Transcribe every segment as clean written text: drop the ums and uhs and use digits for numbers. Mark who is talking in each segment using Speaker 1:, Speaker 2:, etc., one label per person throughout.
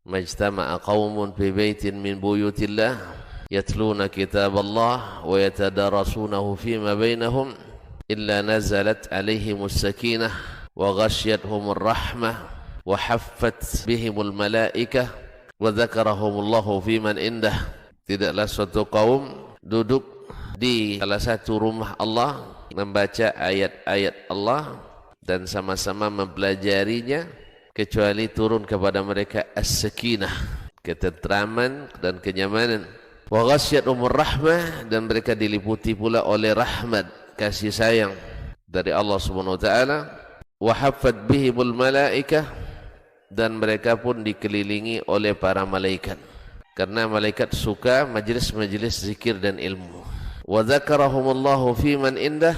Speaker 1: majtama'a qaumun fi baitin min buyutillah yatluna kitaballah wa yatadarasunahu fima bainahum illa nazalat alaihimus sakinah wa ghasyiyatuhumur rahmah wa haffat bihimul malaikah wa dzakarahumullahu fiman indah. Tidaklah suatu kaum duduk di salah satu rumah Allah membaca ayat-ayat Allah dan sama-sama mempelajarinya kecuali turun kepada mereka as-sakinah, ketentraman dan kenyamanan. Wa ghasyiyatuhumur rahmah, dan mereka diliputi pula oleh rahmat, kasih sayang dari Allah Subhanahu wa taala. Wa haffat bihimul malaikah, dan mereka pun dikelilingi oleh para malaikat, karena malaikat suka majelis-majelis zikir dan ilmu. Wa dzakarahumullahu fiman indah,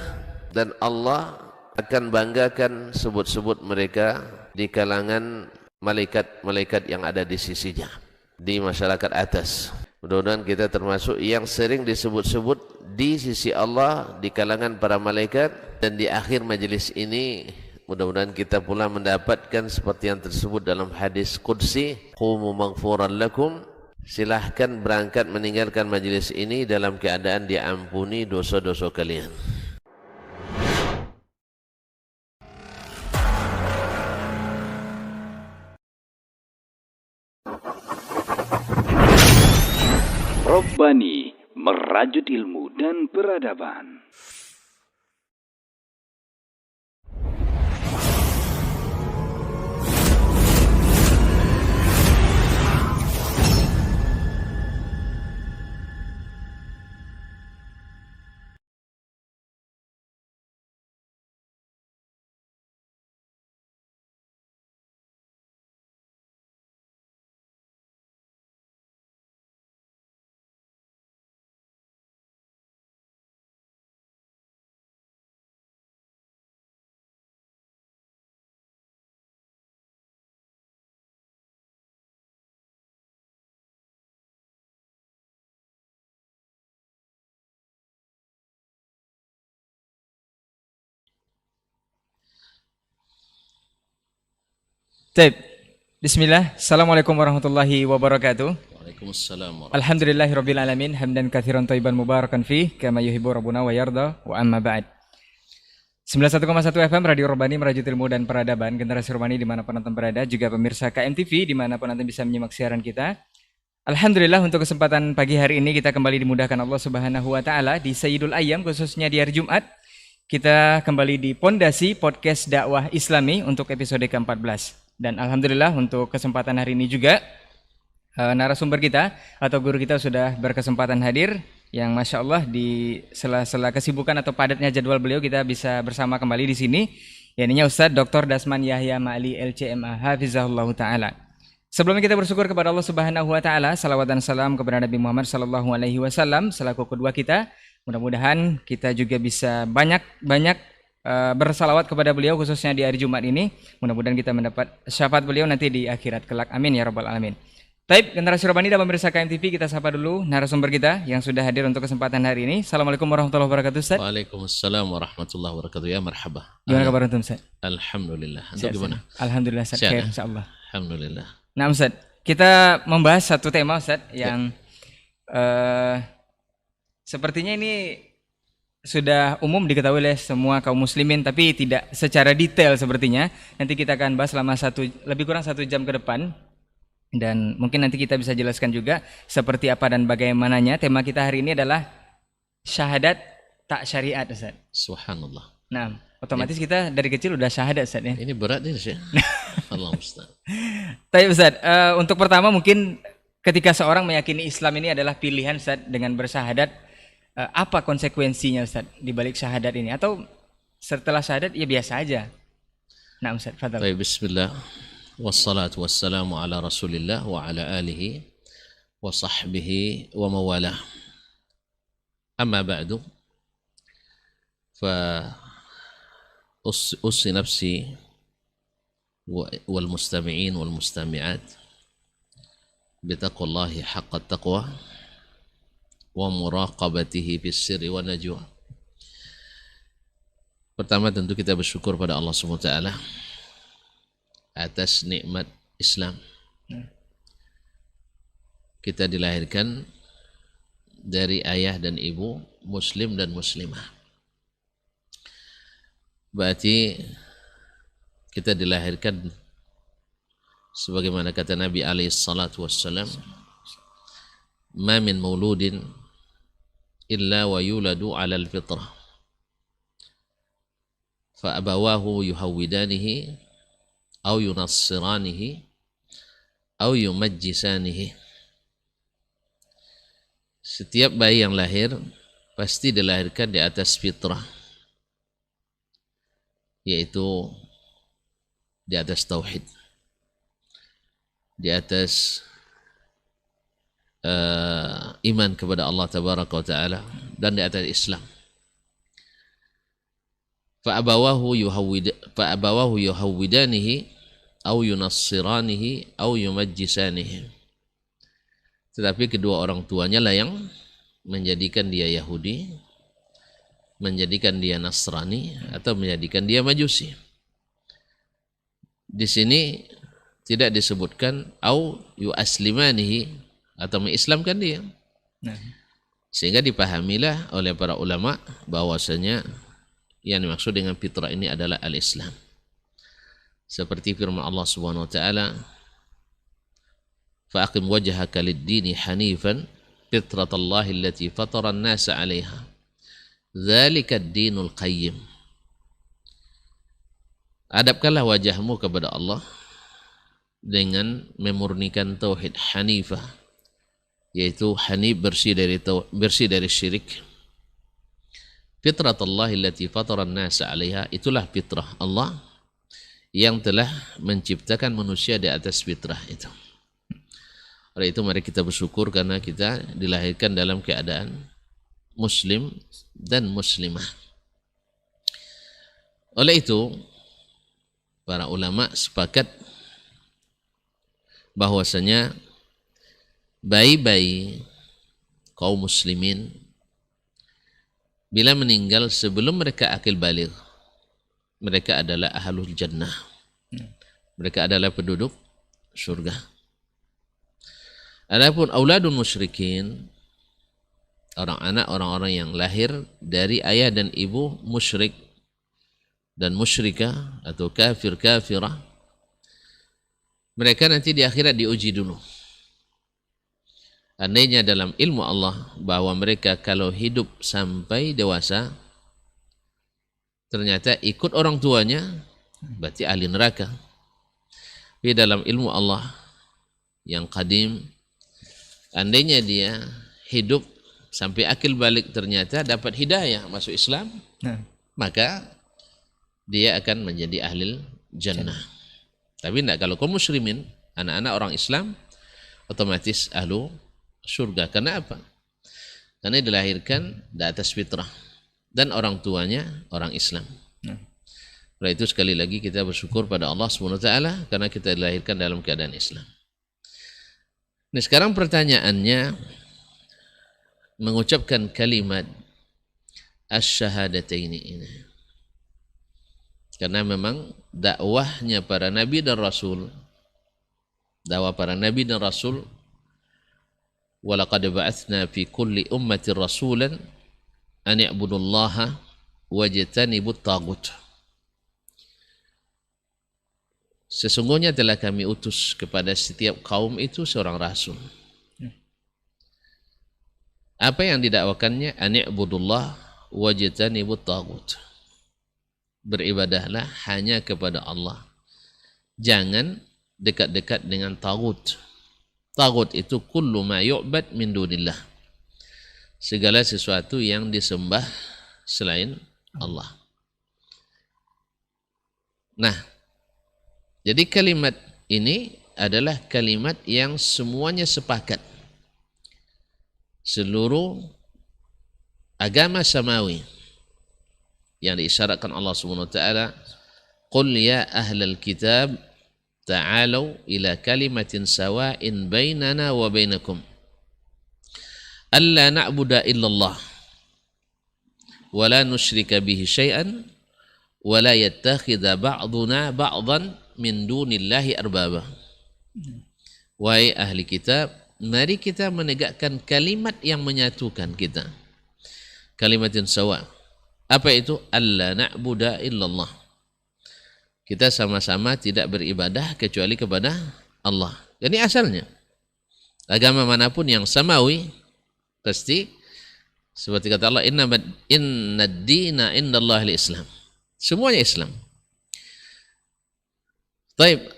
Speaker 1: dan Allah akan banggakan sebut-sebut mereka di kalangan malaikat-malaikat yang ada di sisinya, di masyarakat atas. Mudah-mudahan kita termasuk yang sering disebut-sebut di sisi Allah di kalangan para malaikat, dan di akhir majelis ini mudah-mudahan kita pula mendapatkan seperti yang tersebut dalam hadis qudsi, qumu maghfuran lakum, silahkan berangkat meninggalkan majelis ini dalam keadaan diampuni dosa-dosa kalian.
Speaker 2: Robbani, merajut ilmu dan peradaban.
Speaker 3: Baik, bismillah. Assalamualaikum warahmatullahi wabarakatuh.
Speaker 1: Waalaikumsalam.
Speaker 3: Alhamdulillahirabbil alamin, hamdan katsiran thayyiban mubarakan fih kama yuhibbu rabbuna wa yarda, wa amma ba'd. 91,1 FM Radio Robbani, merajut ilmu dan peradaban, generasi Robbani dimanapun Anda berada, juga pemirsa KMTV dimanapun Anda bisa menyimak siaran kita. Alhamdulillah, untuk kesempatan pagi hari ini kita kembali dimudahkan Allah Subhanahu wa taala di Sayyidul Ayyam, khususnya di hari Jumat. Kita kembali di Pondasi Podcast Dakwah Islami untuk episode ke-14. Dan alhamdulillah untuk kesempatan hari ini juga narasumber kita atau guru kita sudah berkesempatan hadir, yang Masya Allah di sela-sela kesibukan atau padatnya jadwal beliau kita bisa bersama kembali di sini. Yaitu Ustadz Dr. Dasman Yahya Ma'ali LCMA Hafizahullah Ta'ala. Sebelumnya kita bersyukur kepada Allah Subhanahu wa taala, salawat dan salam kepada Nabi Muhammad sallallahu alaihi wasallam selaku kedua kita. Mudah-mudahan kita juga bisa banyak bersalawat kepada beliau khususnya di hari Jumat ini. Mudah-mudahan kita mendapat syafaat beliau nanti di akhirat kelak. Amin ya rabbal alamin. Taib, generasi Robbani dan pemirsa KMTV, kita sapa dulu narasumber kita yang sudah hadir untuk kesempatan hari ini. Assalamualaikum warahmatullahi wabarakatuh, Ustaz.
Speaker 1: Waalaikumsalam warahmatullahi wabarakatuh. Ya marhaba.
Speaker 3: Gimana kabar antum, Ustaz?
Speaker 1: Alhamdulillah. Antum gimana?
Speaker 3: Alhamdulillah, Ustaz. Khair, insyaallah.
Speaker 1: Alhamdulillah.
Speaker 3: Nah, Ustaz, kita membahas satu tema, Ustaz, yang sepertinya ini sudah umum diketahui oleh semua kaum muslimin, tapi tidak secara detail sepertinya. Nanti kita akan bahas selama lebih kurang 1 jam ke depan, dan mungkin nanti kita bisa jelaskan juga seperti apa dan bagaimananya. Tema kita hari ini adalah syahadat tak syariat, Ustaz.
Speaker 1: Subhanallah.
Speaker 3: Nah, otomatis kita dari kecil udah syahadat, Ustaz, ya.
Speaker 1: Ini berat nih, Syekh. Allah Ustaz.
Speaker 3: Tapi Ustaz, untuk pertama mungkin ketika seorang meyakini Islam ini adalah pilihan, Ustaz, dengan bersyahadat, apa konsekuensinya, Ustaz, di balik syahadat ini? Atau setelah syahadat ya biasa aja? Nah, Ustaz, fadhal.
Speaker 1: Baik, bismillah. Wassalatu wassalamu ala Rasulillah wa ala alihi wa sahbihi wa mawalah. Amma ba'du. Fa ussi nafsi wal mustami'in wal mustami'at bitaqwallahi haqqa taqwa wa muraqabatihi bis sirri wa najwa. Pertama tentu kita bersyukur pada Allah SWT atas nikmat Islam. kita dilahirkan dari ayah dan ibu muslim dan muslimah. Berarti kita dilahirkan sebagaimana kata Nabi alaihi salatu wassalam, ma min mauludin illa wa yuladu ala al-fitrah fa abawahu yuhawwidanihi aw yunassiranihi aw yumajjisanihi. Setiap bayi yang lahir pasti dilahirkan di atas fitrah, yaitu di atas tauhid, di atas iman kepada Allah tabaraka wa taala, dan di atas Islam. Fa abawahu yuhawwidanihi aw yunassiranihi aw yumajjisanihi. Tetapi kedua orang tuanya lah yang menjadikan dia Yahudi, menjadikan dia Nasrani, atau menjadikan dia Majusi. Di sini tidak disebutkan au yuaslimanihi, atau mengislamkan dia. Sehingga dipahamilah oleh para ulama bahwasanya yang dimaksud dengan fitrah ini adalah al-Islam. Seperti firman Allah Subhanahu wa taala, fa'aqim wajhaka lid-dini hanifan fitratallahi allati fatara an-nasa 'alaiha dzalika ad-dinul qayyim. Adapkanlah wajahmu kepada Allah dengan memurnikan tauhid hanifah, yaitu hanif bersih dari syirik. Fitratallahi allati fatara an-nasa 'alaiha, itulah fitrah Allah yang telah menciptakan manusia di atas fitrah itu. Oleh itu mari kita bersyukur karena kita dilahirkan dalam keadaan muslim dan muslimah. Oleh itu para ulama sepakat bahwasanya bayi-bayi kaum muslimin bila meninggal sebelum mereka akil baligh, mereka adalah ahlul jannah. Mereka adalah penduduk surga. Adapun auladun musyrikin, orang-orang yang lahir dari ayah dan ibu musyrik dan musyrikah atau kafirah, mereka nanti di akhirat diuji dulu. Andainya dalam ilmu Allah bahwa mereka kalau hidup sampai dewasa ternyata ikut orang tuanya, berarti ahli neraka. Tapi dalam ilmu Allah yang qadim, andainya dia hidup sampai akil balik ternyata dapat hidayah masuk Islam, maka dia akan menjadi ahli jannah. Tapi tidak, kalau kaum muslimin, anak-anak orang Islam, otomatis ahlu surga. Karena apa? Karena dilahirkan di atas fitrah dan orang tuanya orang Islam. Oleh itu sekali lagi kita bersyukur pada Allah SWT karena kita dilahirkan dalam keadaan Islam. Nah sekarang pertanyaannya, mengucapkan kalimat asyhadataini ini, karena memang dakwahnya para nabi dan rasul, dakwah para nabi dan rasul, walaqad ba'atsna fi kulli ummatin rasulan an i'budullaha wajtanibut taghut. Sesungguhnya telah kami utus kepada setiap kaum itu seorang rasul. Apa yang didakwakannya? An i'budullah wajtanibut taghut. Beribadahlah hanya kepada Allah. Jangan dekat-dekat dengan taghut. Taghut itu kullu ma yu'bad min dunillah. Segala sesuatu yang disembah selain Allah. Nah, jadi kalimat ini adalah kalimat yang semuanya sepakat. Seluruh agama samawi yang diisyaratkan Allah Subhanahu wa taala, qul ya ahlal kitab ta'alu ila kalimatin sawa'in bainana wa bainakum alla na'budu illallah wa la nusyrika bihi syai'an wa la yattakhidha ba'duna ba'dan min dunillahi arbaba. Wahai ahli kitab, mari kita menegakkan kalimat yang menyatukan kita. Kalimatin sawa. Apa itu? Alla na'budu illallah. Kita sama-sama tidak beribadah kecuali kepada Allah. Ini asalnya. Agama manapun yang samawi pasti seperti kata Allah, inna ad-dina indallahi al-Islam. Semuanya Islam. Taib,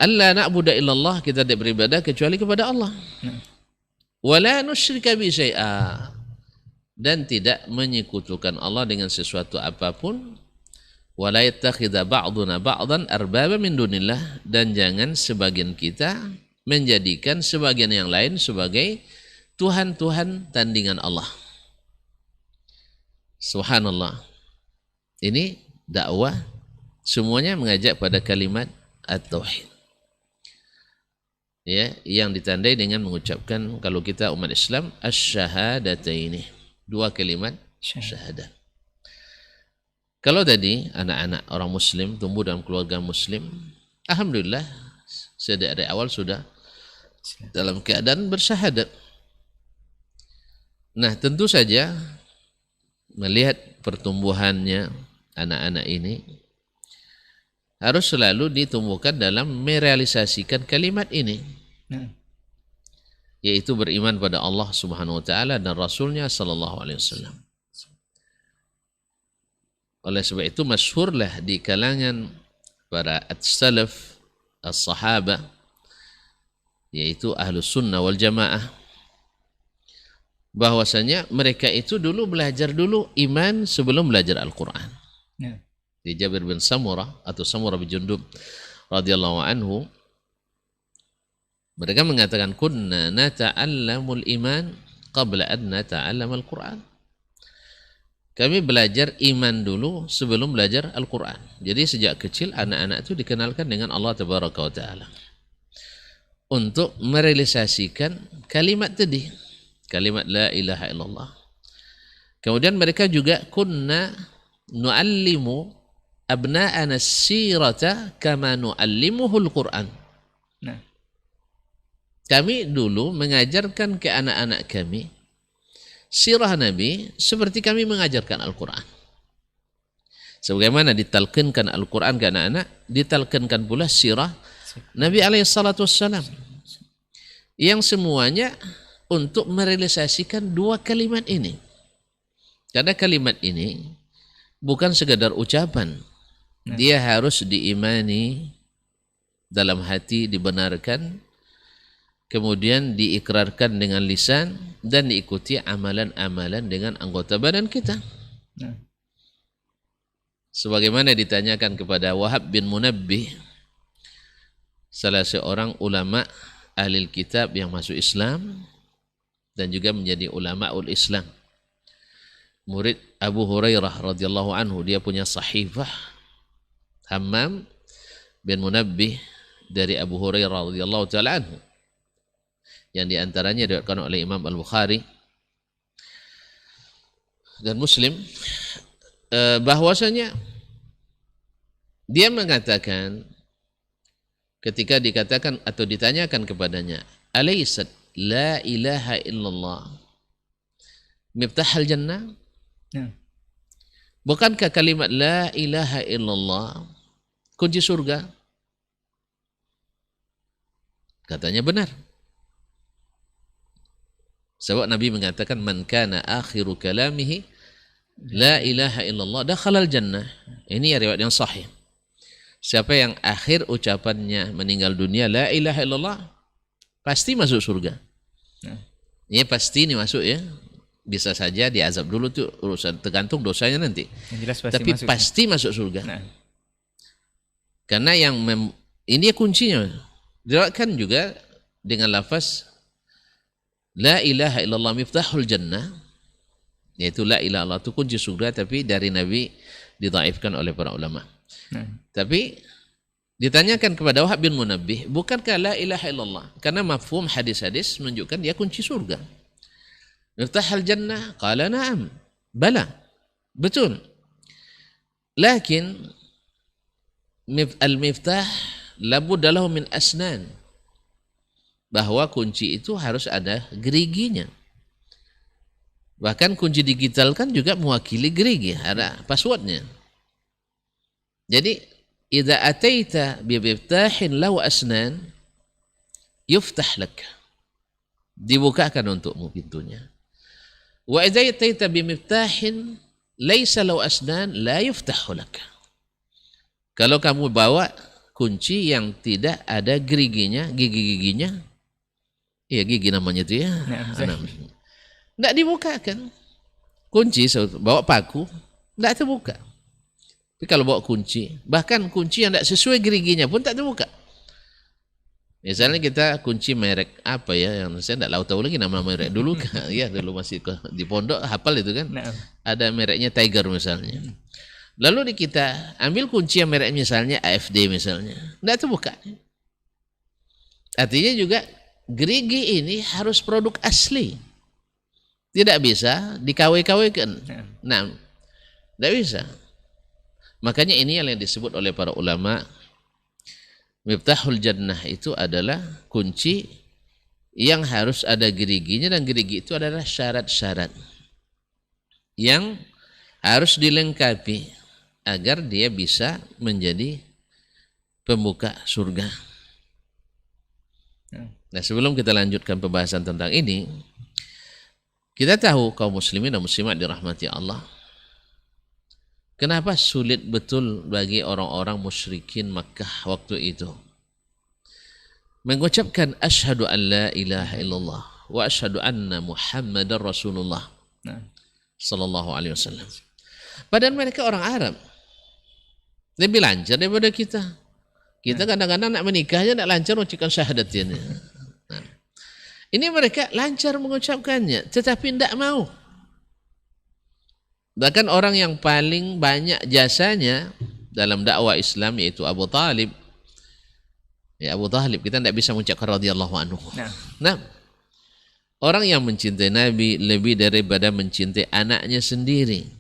Speaker 1: alla na'budu illallah, kita tidak beribadah kecuali kepada Allah. Wala nusyrika bi syai'a, dan tidak menyekutukan Allah dengan sesuatu apapun. Wala yattakhidha ba'duna ba'dan arbaba min dunillah, dan jangan sebagian kita menjadikan sebagian yang lain sebagai Tuhan-Tuhan tandingan Allah. Subhanallah. Ini dakwah semuanya mengajak pada kalimat at-tauhid. Ya, yang ditandai dengan mengucapkan, kalau kita umat Islam, asy-syahadataini. Dua kalimat syahadat. Kalau tadi anak-anak orang muslim tumbuh dalam keluarga muslim, alhamdulillah sejak dari awal sudah dalam keadaan bersyahadat. Nah, tentu saja melihat pertumbuhannya anak-anak ini harus selalu ditumbuhkan dalam merealisasikan kalimat ini, yaitu beriman pada Allah Subhanahu wa taala dan Rasulnya sallallahu alaihi wasallam. Oleh sebab itu masyhurlah di kalangan para as-salaf, as-sahaba, yaitu ahlus sunnah wal jamaah, bahwasanya mereka itu dulu belajar dulu iman sebelum belajar Al-Quran. Di Jabir bin Samurah atau Samurah bin Jundub radhiyallahu anhu, mereka mengatakan kunna nata'allamul iman qabla an nata'allamal Quran. Kami belajar iman dulu sebelum belajar Al-Quran. Jadi sejak kecil anak-anak itu dikenalkan dengan Allah Tabaraka wa Ta'ala untuk merealisasikan kalimat tadi, kalimat la ilaha illallah. Kemudian mereka juga kunna nu'allimu abna'ana sirata kama nu'allimuhul Qur'an. Kami dulu mengajarkan ke anak-anak kami sirah Nabi seperti kami mengajarkan Al-Quran. Sebagaimana ditalqinkan Al-Quran ke anak-anak, ditalqinkan pula sirah Nabi alaihissalam, yang semuanya untuk merealisasikan dua kalimat ini. Karena kalimat ini bukan sekadar ucapan, dia harus diimani dalam hati, dibenarkan, kemudian diikrarkan dengan lisan, dan diikuti amalan-amalan dengan anggota badan kita. Sebagaimana ditanyakan kepada Wahab bin Munabbih, salah seorang ulama ahli kitab yang masuk Islam dan juga menjadi ulama ul Islam, murid Abu Hurairah radhiyallahu anhu. Dia punya sahifah Hammam bin Munabbih dari Abu Hurairah radhiyallahu taala anhu, yang diantaranya diriwayatkan oleh Imam Al-Bukhari dan Muslim, bahwasanya dia mengatakan ketika dikatakan atau ditanyakan kepadanya, alaysat la ilaha illallah miftahul jannah? Bukankah kalimat la ilaha illallah kunci surga? Katanya benar. Sebab Nabi mengatakan man kana akhiru kalamihi la ilaha illallah dakhalal jannah. Ini riwayat yang sahih. Siapa yang akhir ucapannya meninggal dunia la ilaha illallah, pasti masuk surga. Ini pasti ini masuk ya. Bisa saja diazab dulu tuh, urusan tergantung dosanya nanti. Jelas pasti. Tapi masuk, pasti masuk surga. Karena yang ini kuncinya. Diriwayatkan juga dengan lafaz la ilaha illallah miftahul jannah, yaitu la ilaha illallah itu kunci surga, tapi dari Nabi didhaifkan oleh para ulama. Tapi ditanyakan kepada Wahab bin Munabbih, bukankah la ilaha illallah? Karena mafhum hadis-hadis menunjukkan dia kunci surga. Miftahul jannah, qala na'am, bala, betul. Lakin al-miftah labudda lahu min asnan. bahwa kunci itu harus ada geriginya. Bahkan kunci digital kan juga mewakili gerigi, ada passwordnya. Jadi, idza ataita bi miftahin lahu asnan yuftah lak. Dibukakan untukmu pintunya. Wa idza ataita bi miftahin laisa lahu asnan la yuftahu lak. Kalau kamu bawa kunci yang tidak ada geriginya, gigi-giginya, iya gigi namanya itu ya. Tidak dibukakan. Kunci bawa paku, tidak terbuka. Tapi kalau bawa kunci, bahkan kunci yang tidak sesuai geriginya pun tak terbuka. Misalnya kita kunci merek apa ya, yang saya tidak tahu lagi nama merek dulu, ya dulu masih di pondok hafal itu kan. Ada mereknya Tiger misalnya. Lalu kita ambil kunci yang merek misalnya AFD misalnya, tidak terbuka. Artinya juga gerigi ini harus produk asli. Tidak bisa dikawai-kawaikan. Nah, tidak bisa. Makanya ini yang disebut oleh para ulama, Miftahul Jannah itu adalah kunci yang harus ada geriginya, dan gerigi itu adalah syarat-syarat yang harus dilengkapi agar dia bisa menjadi pembuka surga. Nah, sebelum kita lanjutkan pembahasan tentang ini, kita tahu kaum muslimin dan muslimat dirahmati Allah, kenapa sulit betul bagi orang-orang musyrikin Makkah waktu itu mengucapkan asyhadu an la ilaha illallah wa asyhadu anna Muhammadar Rasulullah sallallahu alaihi wasallam. Padahal mereka orang Arab, lebih lancar daripada kita. Kita kadang-kadang nak menikahnya nak lancar mengucapkan syahadat ini. Ini mereka lancar mengucapkannya, tetapi tidak mau. Bahkan orang yang paling banyak jasanya dalam dakwah Islam yaitu Abu Talib. Ya, Abu Talib kita tidak bisa mengucapkan radhiyallahu anhu. Nah, orang yang mencintai Nabi lebih daripada mencintai anaknya sendiri.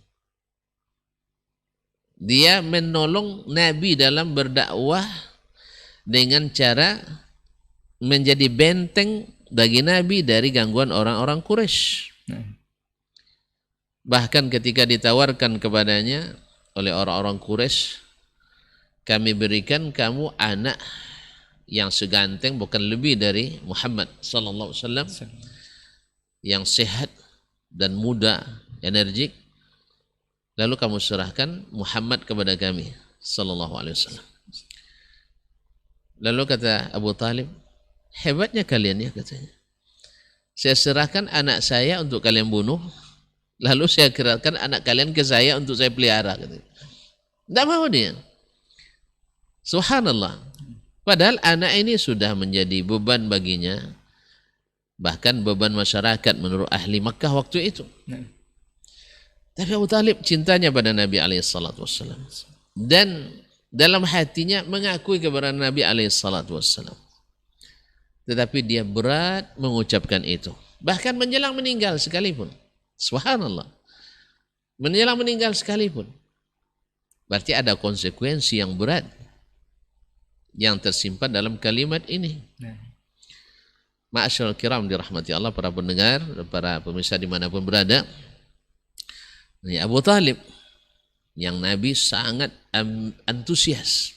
Speaker 1: Dia menolong Nabi dalam berdakwah dengan cara menjadi benteng bagi Nabi dari gangguan orang-orang Quraisy. Bahkan ketika ditawarkan kepadanya oleh orang-orang Quraisy, kami berikan kamu anak yang seganteng bukan lebih dari Muhammad sallallahu alaihi wasallam, yang sehat dan muda, energik, lalu kamu serahkan Muhammad kepada kami sallallahu alaihi wasallam. Lalu kata Abu Talib, hebatnya kalian ya, katanya. Saya serahkan anak saya untuk kalian bunuh, lalu saya kerahkan anak kalian ke saya untuk saya pelihara, katanya. Tidak mau dia. Subhanallah. Padahal anak ini sudah menjadi beban baginya, bahkan beban masyarakat menurut ahli Makkah waktu itu. Tapi Abu Talib cintanya pada Nabi alaihissalatu wassalam, dan dalam hatinya mengakui kepada Nabi alaihissalatu wassalam. Tetapi dia berat mengucapkan itu. Bahkan menjelang meninggal sekalipun. Subhanallah. Menjelang meninggal sekalipun. Berarti ada konsekuensi yang berat yang tersimpan dalam kalimat ini. Ma'asyarul kiram dirahmati Allah, para pendengar, para pemirsa dimanapun berada. Ini Abu Talib yang Nabi sangat antusias.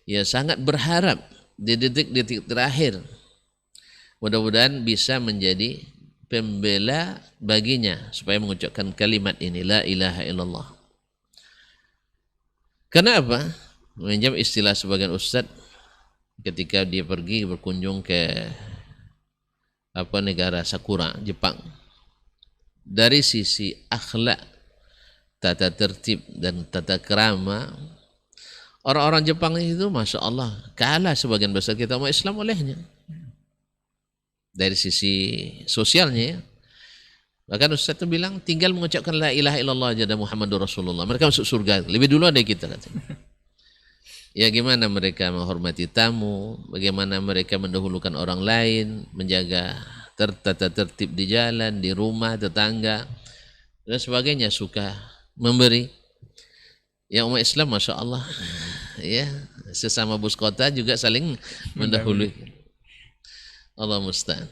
Speaker 1: Ya, sangat berharap di detik-detik terakhir mudah-mudahan bisa menjadi pembela baginya supaya mengucapkan kalimat ini, la ilaha illallah. Kenapa? Meminjam istilah sebagian ustaz ketika dia pergi berkunjung ke negara Sakura, Jepang. Dari sisi akhlak, tata tertib dan tata kerama, orang-orang Jepang itu Masya Allah kalah sebagian besar kita umat Islam olehnya. Dari sisi sosialnya ya. Bahkan Ustaz itu bilang tinggal mengucapkan la ilaha illallah aja dan Muhammadur Rasulullah, mereka masuk surga lebih dulu ada kita, katanya. Ya, gimana mereka menghormati tamu, bagaimana mereka mendahulukan orang lain, menjaga tata tertib di jalan, di rumah, tetangga dan sebagainya, suka memberi. Ya, umat Islam Masya Allah ya, sesama bus kota juga saling mendahului. Allah musta'an.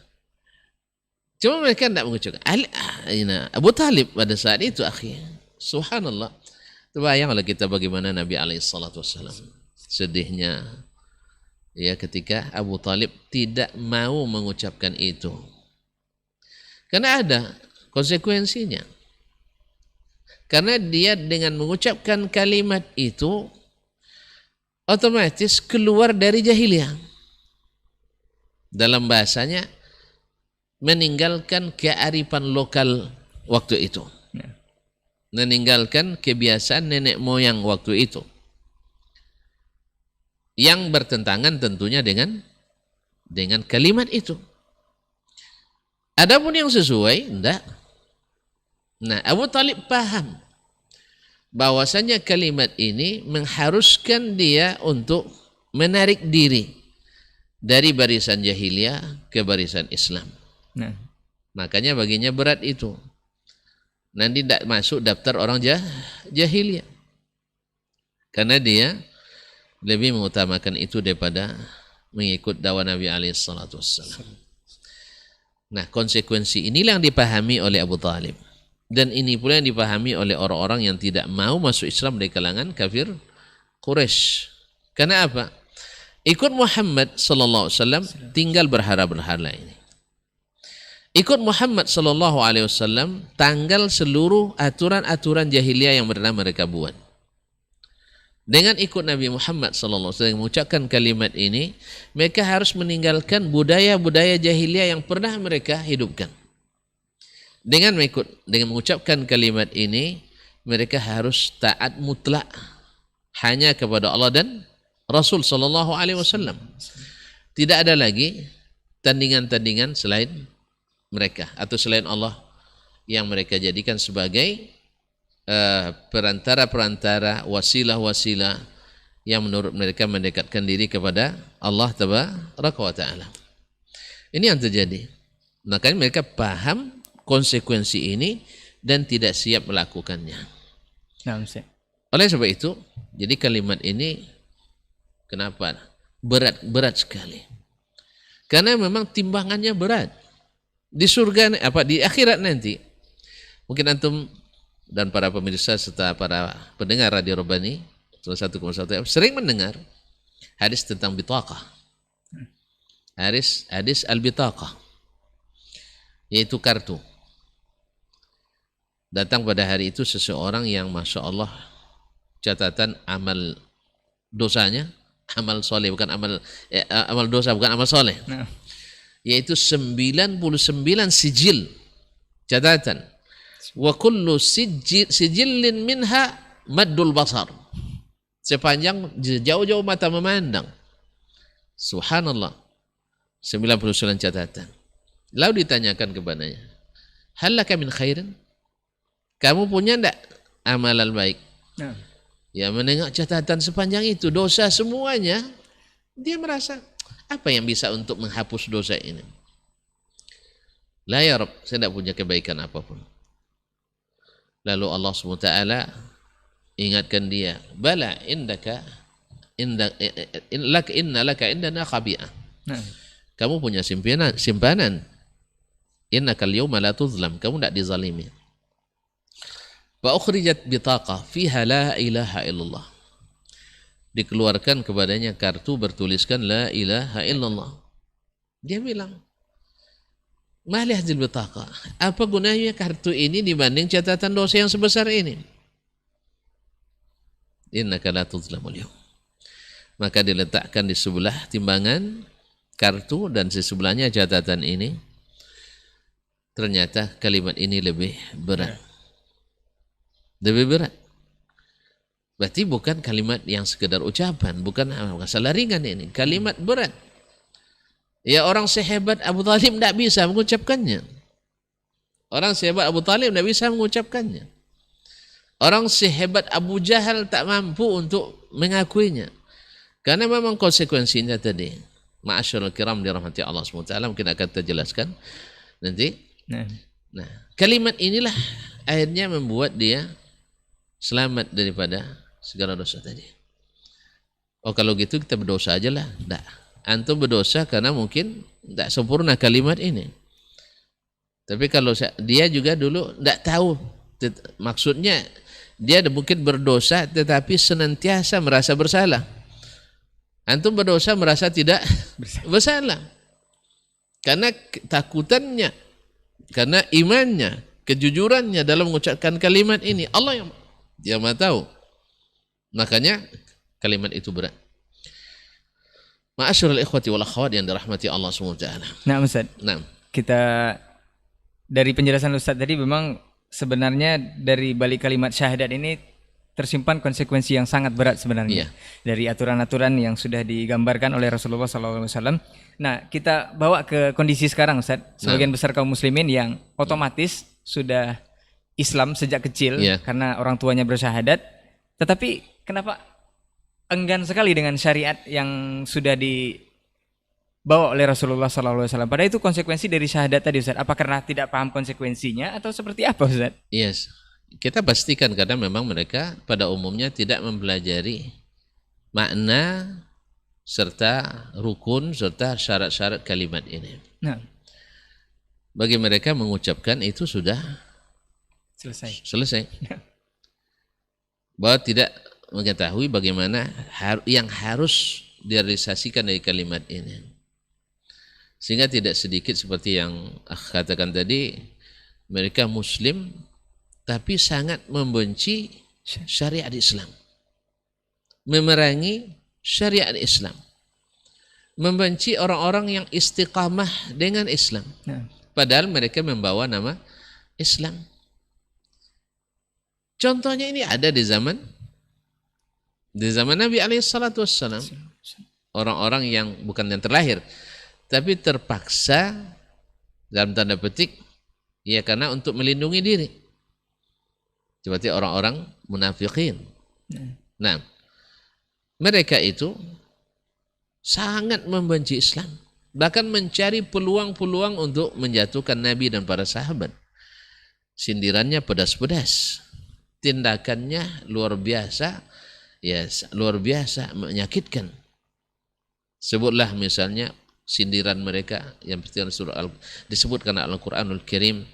Speaker 1: Cuma mereka tidak mengucapkan. Abu Talib pada saat itu, akhi, subhanallah. Terbayang oleh kita bagaimana Nabi SAW sedihnya ya ketika Abu Talib tidak mau mengucapkan itu. Karena ada konsekuensinya. Karena dia dengan mengucapkan kalimat itu otomatis keluar dari jahiliyah. Dalam bahasanya meninggalkan kearifan lokal waktu itu. Meninggalkan kebiasaan nenek moyang waktu itu. Yang bertentangan tentunya dengan kalimat itu. Adapun yang sesuai, enggak. Nah, Abu Talib paham bahwasanya kalimat ini mengharuskan dia untuk menarik diri dari barisan jahiliyah ke barisan Islam.
Speaker 3: Nah.
Speaker 1: Makanya baginya berat itu. Nanti tidak masuk daftar orang jahiliyah. Karena dia lebih mengutamakan itu daripada mengikut dakwah Nabi SAW. Nah, konsekuensi inilah yang dipahami oleh Abu Talib. Dan ini pula yang dipahami oleh orang-orang yang tidak mau masuk Islam dari kalangan kafir Quraisy. Karena apa? Ikut Muhammad SAW tinggal berhala-berhala ini. Ikut Muhammad SAW tanggal seluruh aturan-aturan jahiliyah yang pernah mereka buat. Dengan ikut Nabi Muhammad SAW mengucapkan kalimat ini, mereka harus meninggalkan budaya-budaya jahiliyah yang pernah mereka hidupkan. Dengan mengucapkan kalimat ini, mereka harus taat mutlak hanya kepada Allah dan Rasul SAW. Tidak ada lagi tandingan-tandingan selain mereka atau selain Allah yang mereka jadikan sebagai perantara-perantara, wasilah-wasilah yang menurut mereka mendekatkan diri kepada Allah Tabaraka wa Ta'ala. Ini yang terjadi. Makanya mereka paham konsekuensi ini dan tidak siap melakukannya. Oleh sebab itu, jadi kalimat ini kenapa berat sekali? Karena memang timbangannya berat. Di surga di akhirat nanti mungkin antum dan para pemirsa serta para pendengar Radio Rabbani 101,1 sering mendengar hadis tentang bitaqah. Hadis al-bitaqah, yaitu kartu. Datang pada hari itu seseorang yang Masya Allah catatan amal dosanya, amal soleh bukan amal dosa bukan amal soleh. Yaitu 99 sijil catatan. Wa kullu sijillin minha maddul basar. Sepanjang jauh-jauh mata memandang. Subhanallah. 99 catatan. Lalu ditanyakan kepadanya, hal laka min khairin? Kamu punya enggak amalan baik? Ya, menengok catatan sepanjang itu, dosa semuanya, dia merasa apa yang bisa untuk menghapus dosa ini? La ya Rabb, saya tidak punya kebaikan apapun. Lalu Allah SWT ingatkan dia, bala inna laka indana khabi'ah. Kamu punya simpanan. Innakal yawma la tuzlam, kamu tidak dizalimi. Fa ukhrijat bitaqah fiha la ilaha illallah. Dikeluarkan kepadanya kartu bertuliskan la ilaha illallah. Dia bilang, malih hadil bitaqah, apa gunanya kartu ini dibanding catatan dosa yang sebesar ini? Innaka la tuzlamul yawm. Maka diletakkan di sebelah timbangan kartu dan di sebelahnya catatan ini. Ternyata kalimat ini lebih berat. Lebih berat. Berarti bukan kalimat yang sekedar ucapan, bukan masalah ringan ini, kalimat berat. Ya, orang sehebat Abu Talib tidak bisa mengucapkannya. Orang sehebat Abu Talib tidak bisa mengucapkannya. Orang sehebat Abu Jahal tak mampu untuk mengakuinya. Karena memang konsekuensinya tadi. Ma'asyarul kiram dirahmati Allah SWT, mungkin akan kita jelaskan nanti. Nah, kalimat inilah akhirnya membuat dia selamat daripada segala dosa tadi. Oh, kalau gitu kita berdosa aja lah. Tidak. antum berdosa karena mungkin tidak sempurna kalimat ini. Tapi kalau dia juga dulu tidak tahu maksudnya, dia mungkin berdosa tetapi senantiasa merasa bersalah. Antum berdosa merasa tidak bersalah karena takutannya, karena imannya, kejujurannya dalam mengucapkan kalimat ini. Allah yang Maha tahu. Makanya kalimat itu berat. Ma'asyiral ikhwati wal akhwat yang dirahmati Allah SWT.
Speaker 3: Nah, Ustaz.
Speaker 1: Nah,
Speaker 3: Kita dari penjelasan Ustaz tadi memang sebenarnya dari balik kalimat syahadat ini tersimpan konsekuensi yang sangat berat sebenarnya.
Speaker 1: Iya.
Speaker 3: Dari aturan-aturan yang sudah digambarkan oleh Rasulullah SAW. Nah, kita bawa ke kondisi sekarang, Ustaz. Sebagian besar kaum muslimin yang otomatis sudah Islam sejak kecil karena orang tuanya bersyahadat, tetapi kenapa enggan sekali dengan syariat yang sudah dibawa oleh Rasulullah SAW? Padahal itu konsekuensi dari syahadat tadi, Ustaz. Apa karena tidak paham konsekuensinya atau seperti apa, Ustaz?
Speaker 1: yes. Kita pastikan karena memang mereka pada umumnya tidak mempelajari makna serta rukun serta syarat-syarat kalimat ini.
Speaker 3: Nah,
Speaker 1: Bagi mereka mengucapkan itu sudah selesai. Bahwa tidak mengetahui bagaimana yang harus direalisasikan dari kalimat ini. Sehingga tidak sedikit seperti yang katakan tadi, mereka muslim tapi sangat membenci syariat Islam, memerangi syariat Islam, membenci orang-orang yang istiqamah dengan Islam. Padahal mereka membawa nama Islam. Contohnya ini ada di zaman Nabi SAW. Orang-orang yang bukan yang terlahir, tapi terpaksa dalam tanda petik, ya karena untuk melindungi diri. Seperti orang-orang munafikin. Nah, mereka itu sangat membenci Islam. Bahkan mencari peluang-peluang untuk menjatuhkan Nabi dan para sahabat. Sindirannya pedas-pedas. Tindakannya luar biasa. Ya, luar biasa menyakitkan. Sebutlah misalnya sindiran mereka yang disebutkan Al-Quranul Karim.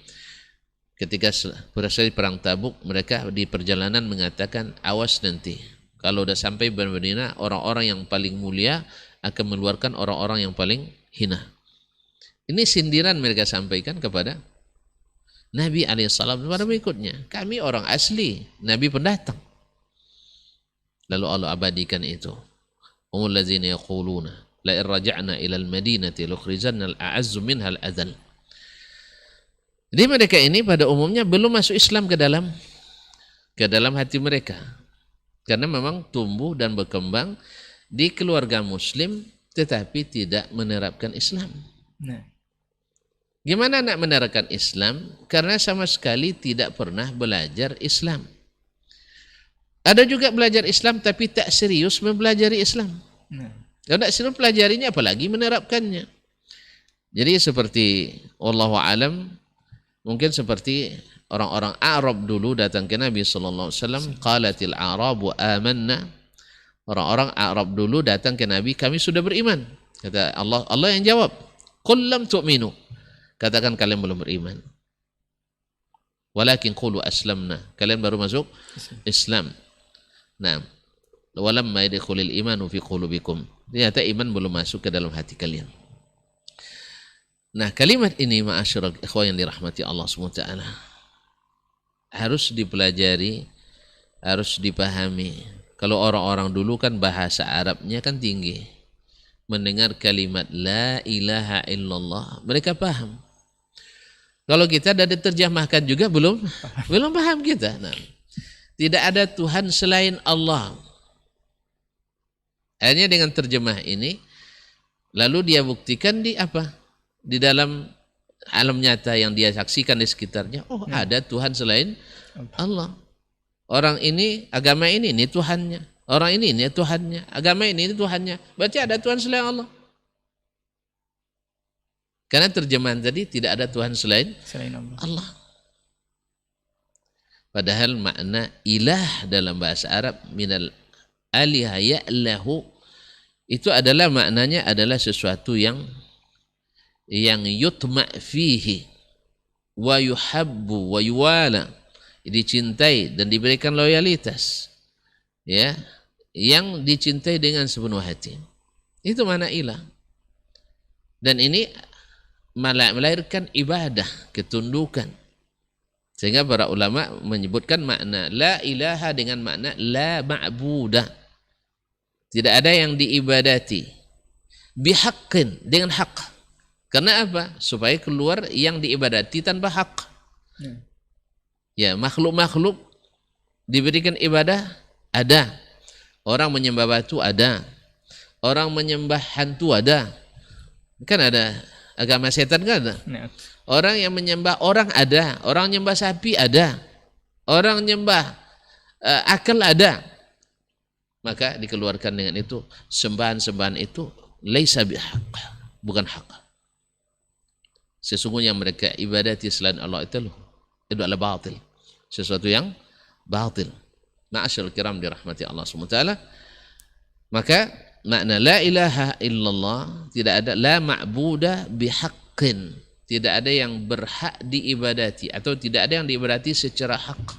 Speaker 1: Ketika selesai perang Tabuk, mereka di perjalanan mengatakan, awas nanti kalau udah sampai Madinah, orang-orang yang paling mulia akan mengeluarkan orang-orang yang paling hina. Ini sindiran mereka sampaikan kepada Nabi alaihissalam dan para pengikutnya. Kami orang asli, Nabi pendatang. Lalu Allah abadikan itu. Humul ladzina yaquluna la in raja'na ila al-madinati lukhrijanna al-a'azzu minha al-adhal. Jadi mereka ini pada umumnya belum masuk Islam ke dalam hati mereka. Karena memang tumbuh dan berkembang di keluarga muslim tetapi tidak menerapkan Islam. Gimana nak menerapkan Islam? Karena sama sekali tidak pernah belajar Islam. Ada juga belajar Islam tapi tak serius mempelajari Islam. Kalau tak serius pelajarinya apalagi menerapkannya. Jadi seperti wallahu alam, mungkin seperti orang-orang Arab dulu datang ke Nabi sallallahu alaihi wasallam, qalatil a'rabu amanna. Orang-orang Arab dulu datang ke Nabi, kami sudah beriman. Kata Allah yang jawab, qul lam tu'minu. Katakan kalian belum beriman. Walakin qulu aslamna. Kalian baru masuk Islam. Nah, walamma yadkhulul imanu fi qulubikum. Ternyata iman belum masuk ke dalam hati kalian. Nah, kalimat ini ma'asyiral ikhwan yang dirahmati Allah SWT harus dipelajari, harus dipahami. Kalau orang-orang dulu kan bahasa Arabnya kan tinggi. Mendengar kalimat la ilaha illallah, mereka paham. Kalau kita ada diterjemahkan juga belum paham kita. Nah, tidak ada Tuhan selain Allah. Akhirnya dengan terjemah ini, lalu dia buktikan di apa? Di dalam alam nyata yang dia saksikan di sekitarnya, ada Tuhan selain Allah. Orang ini, agama ini Tuhannya. Orang ini Tuhannya. Agama ini Tuhannya. Berarti ada Tuhan selain Allah. Karena terjemahan tadi tidak ada Tuhan selain Allah. Padahal makna ilah dalam bahasa Arab minal aliha ya'lahu itu adalah maknanya adalah sesuatu yang yutma fihi wa yuhabbu wa yuwala, dicintai dan diberikan loyalitas, ya, yang dicintai dengan sepenuh hati. Itu makna ilah. Dan ini melahirkan ibadah, ketundukan. Sehingga para ulama menyebutkan makna la ilaha dengan makna la ma'budah. Tidak ada yang diibadati bihaqqin, dengan hak. Karena apa? Supaya keluar yang diibadati tanpa hak. Ya, makhluk-makhluk diberikan ibadah ada. Orang menyembah batu ada. Orang menyembah hantu ada. Kan ada agama setan kan ada. Orang yang menyembah orang ada. Orang menyembah sapi ada. Orang menyembah akal ada. Maka dikeluarkan dengan itu. Sembahan-sembahan itu laisa bihaq, bukan hak. Sesungguhnya mereka ibadati selain Allah itu adalah batil, sesuatu yang batil. Ma'asyarul kiram dirahmati Allah SWT. Maka makna la ilaha illallah, tidak ada, la ma'budah bihaqqin, tidak ada yang berhak diibadati atau tidak ada yang diibadati secara hak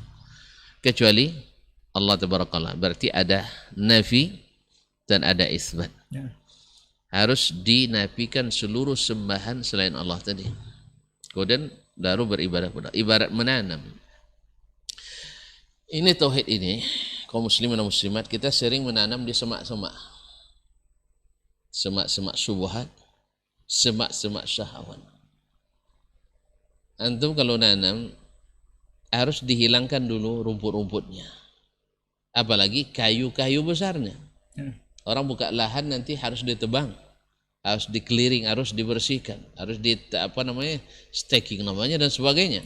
Speaker 1: kecuali Allah Tabarakallah. Berarti ada nafi dan ada isbat. Harus dinafikan seluruh sembahan selain Allah tadi. Kemudian baru beribadah kepada, ibarat menanam. Ini tauhid ini, kaum muslimin dan muslimat, kita sering menanam di semak-semak. Semak-semak syubhat, semak-semak syahwat. Antum kalau nanam harus dihilangkan dulu rumput-rumputnya. Apalagi kayu-kayu besarnya. Orang buka lahan nanti harus ditebang, harus di-clearing, harus dibersihkan, harus staking namanya dan sebagainya.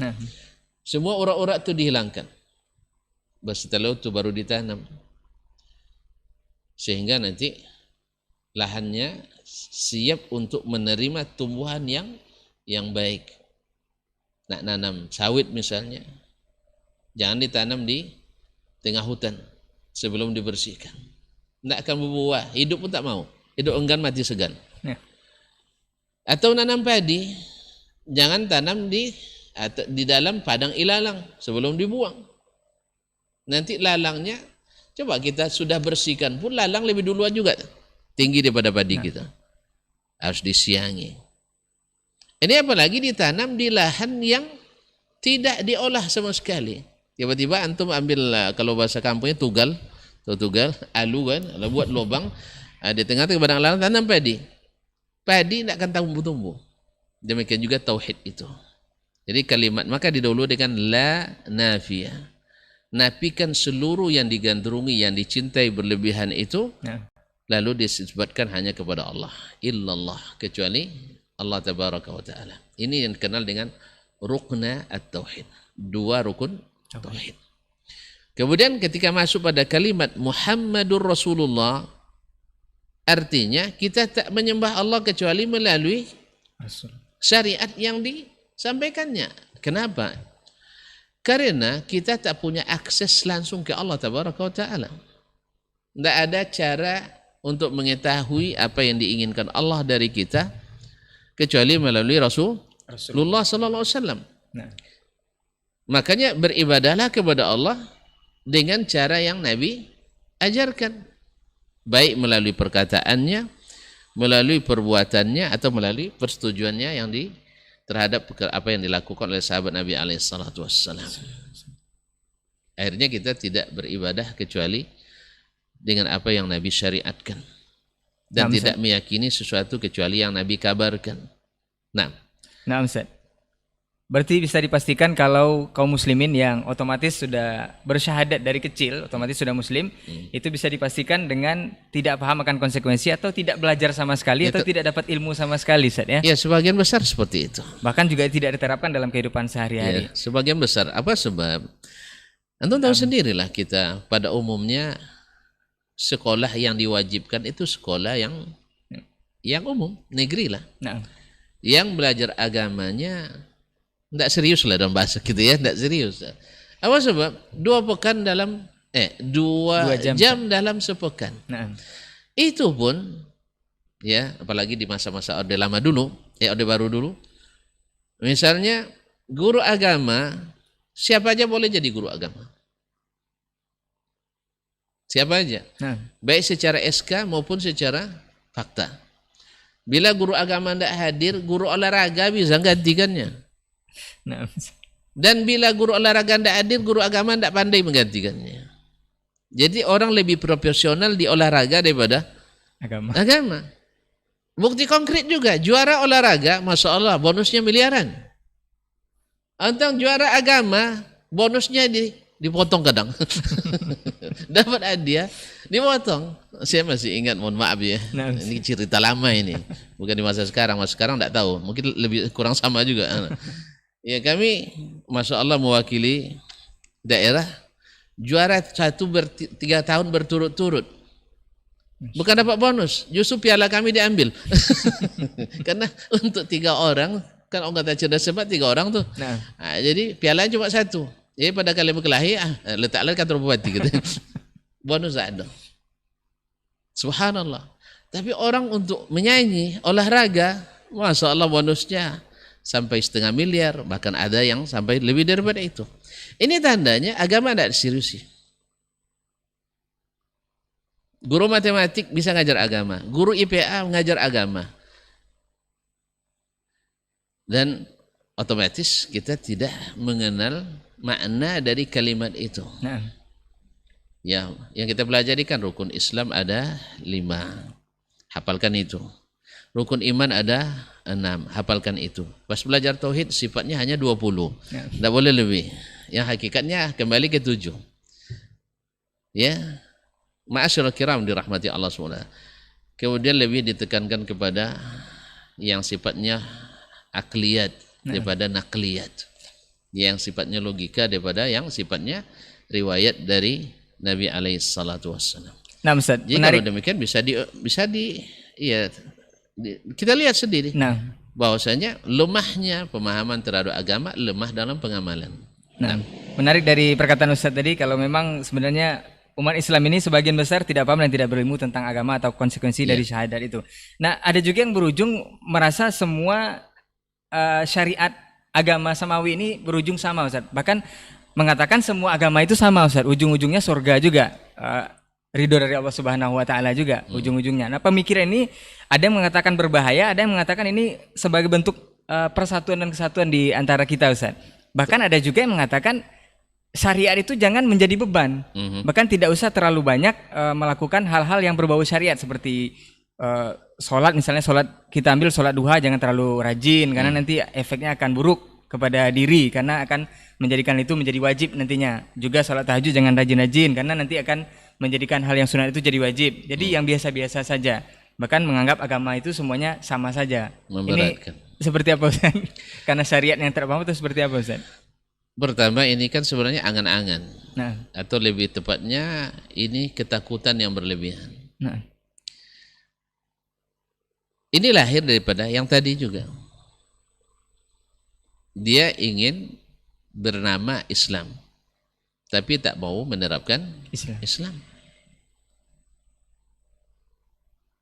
Speaker 1: Semua urat-urat itu dihilangkan. Setelah itu baru ditanam. Sehingga nanti lahannya siap untuk menerima tumbuhan yang baik. Nak nanam sawit misalnya, jangan ditanam di tengah hutan sebelum dibersihkan. Tidak akan berbuah, hidup pun tak mau. Hidup enggan, mati segan. Atau nanam padi, jangan tanam di dalam padang ilalang sebelum dibuang. Nanti lalangnya, coba kita sudah bersihkan pun lalang lebih duluan juga tinggi daripada padi kita. Harus disiangi. Ini apalagi ditanam di lahan yang tidak diolah sama sekali. Tiba-tiba antum ambil, kalau bahasa kampungnya tugal, alu kan, buat lubang di tengah-tengah padang ilalang, tanam padi. Padi tidak akan tumbuh-tumbuh. Demikian juga tauhid itu. Jadi kalimat maka didahului dengan la nafiyah. Nafikan seluruh yang digandrungi, yang dicintai berlebihan itu, lalu disebutkan hanya kepada Allah. Illallah, kecuali Allah Tabaraka wa Ta'ala. Ini yang dikenal dengan rukna at-tauhid. Dua rukun tauhid. Kemudian ketika masuk pada kalimat Muhammadur Rasulullah, artinya kita tak menyembah Allah kecuali melalui syariat yang disampaikannya. Kenapa? Karena kita tak punya akses langsung ke Allah Tabaraka wa Ta'ala. Tidak ada cara untuk mengetahui apa yang diinginkan Allah dari kita kecuali melalui Rasulullah Sallallahu Alaihi Wasallam. Makanya beribadahlah kepada Allah dengan cara yang Nabi ajarkan, baik melalui perkataannya, melalui perbuatannya, atau melalui persetujuannya yang terhadap apa yang dilakukan oleh sahabat Nabi Alaihissalam. Akhirnya kita tidak beribadah kecuali dengan apa yang Nabi syariatkan, dan tidak meyakini sesuatu kecuali yang Nabi kabarkan. Nah,
Speaker 3: Ustaz. Berarti bisa dipastikan kalau kaum muslimin yang otomatis sudah bersyahadat dari kecil, otomatis sudah muslim, itu bisa dipastikan dengan tidak paham akan konsekuensi atau tidak belajar sama sekali, atau tidak dapat ilmu sama sekali, Ustaz, ya?
Speaker 1: Ya, sebagian besar seperti itu.
Speaker 3: Bahkan juga tidak diterapkan dalam kehidupan sehari-hari.
Speaker 1: Ya, sebagian besar. Apa sebab? Antum tahu sendirilah, kita pada umumnya sekolah yang diwajibkan itu sekolah yang umum, negeri lah. Yang belajar agamanya tidak serius lah dalam bahasa gitu ya, tidak serius. Apa sebab? 2 pekan dalam 2 jam dalam sepekan. Itu pun ya, apalagi di masa-masa Orde Lama dulu, Orde Baru dulu. Misalnya guru agama, siapa aja boleh jadi guru agama. Siapa aja. Baik secara SK maupun secara fakta. Bila guru agama tidak hadir, guru olahraga bisa gantikannya. Dan bila guru olahraga tidak hadir, guru agama tidak pandai menggantikannya. Jadi orang lebih profesional di olahraga daripada agama. Bukti konkret juga, juara olahraga, Masya Allah, bonusnya miliaran. Antang juara agama, bonusnya dipotong kadang. Dapat hadiah, dipotong. Saya masih ingat, mohon maaf ya. Ini cerita lama ini. Bukan di masa sekarang tidak tahu. Mungkin lebih kurang sama juga. Ya kami, Masya Allah mewakili daerah, juara 3 tahun berturut-turut. Bukan dapat bonus, justru piala kami diambil. Karena untuk 3 orang, kan orang kata cerdas sebab 3 orang tuh. Jadi pialanya cuma 1. Jadi pada kali berkelahi, letaklah kantor bupati gitu. Bonus ada. Subhanallah. Tapi orang untuk menyanyi, olahraga, Masya Allah bonusnya sampai 0,5 miliar, bahkan ada yang sampai lebih daripada itu. Ini tandanya agama tidak seriusi. Guru matematik bisa ngajar agama, guru IPA mengajar agama. Dan otomatis kita tidak mengenal makna dari kalimat itu. Ya, yang kita pelajari kan rukun Islam ada 5. Hafalkan itu. Rukun iman ada 6. Hafalkan itu. Pas belajar tauhid sifatnya hanya 20. Tidak boleh lebih. Yang hakikatnya kembali ke 7. Ya. Ma'asyiral kiram dirahmati Allah SWT. Kemudian lebih ditekankan kepada yang sifatnya akliyat daripada nakliyat. Yang sifatnya logika daripada yang sifatnya riwayat dari Nabi alaihi salatu wassalam.
Speaker 3: Nah, Ustaz,
Speaker 1: jadi
Speaker 3: menarik.
Speaker 1: kalau demikian kita lihat sendiri. Bahwasanya lemahnya pemahaman terhadap agama, lemah dalam pengamalan.
Speaker 3: Menarik dari perkataan Ustaz tadi, kalau memang sebenarnya umat Islam ini sebagian besar tidak paham dan tidak berilmu tentang agama atau konsekuensi dari syahadat itu. Nah, ada juga yang berujung merasa semua syariat agama samawi ini berujung sama, Ustaz. Bahkan mengatakan semua agama itu sama, Ustaz. Ujung-ujungnya surga juga. Ridho dari Allah Subhanahu wa taala juga ujung-ujungnya. Nah, pemikiran ini ada yang mengatakan berbahaya, ada yang mengatakan ini sebagai bentuk persatuan dan kesatuan di antara kita, Ustaz. Bahkan ada juga yang mengatakan syariat itu jangan menjadi beban. Bahkan tidak usah terlalu banyak melakukan hal-hal yang berbau syariat seperti sholat, misalnya kita ambil sholat duha jangan terlalu rajin karena nanti efeknya akan buruk kepada diri karena akan menjadikan itu menjadi wajib nantinya. Juga sholat tahajud jangan rajin-rajin karena nanti akan menjadikan hal yang sunat itu jadi wajib. Jadi yang biasa-biasa saja. Bahkan menganggap agama itu semuanya sama saja.
Speaker 1: Memberatkan.
Speaker 3: Ini seperti apa, Ustaz? Karena syariat yang terpaham itu seperti apa, Ustaz?
Speaker 1: Pertama, ini kan sebenarnya angan-angan. Atau lebih tepatnya ini ketakutan yang berlebihan. Ini lahir daripada yang tadi juga. Dia ingin bernama Islam, tapi tak mau menerapkan Islam.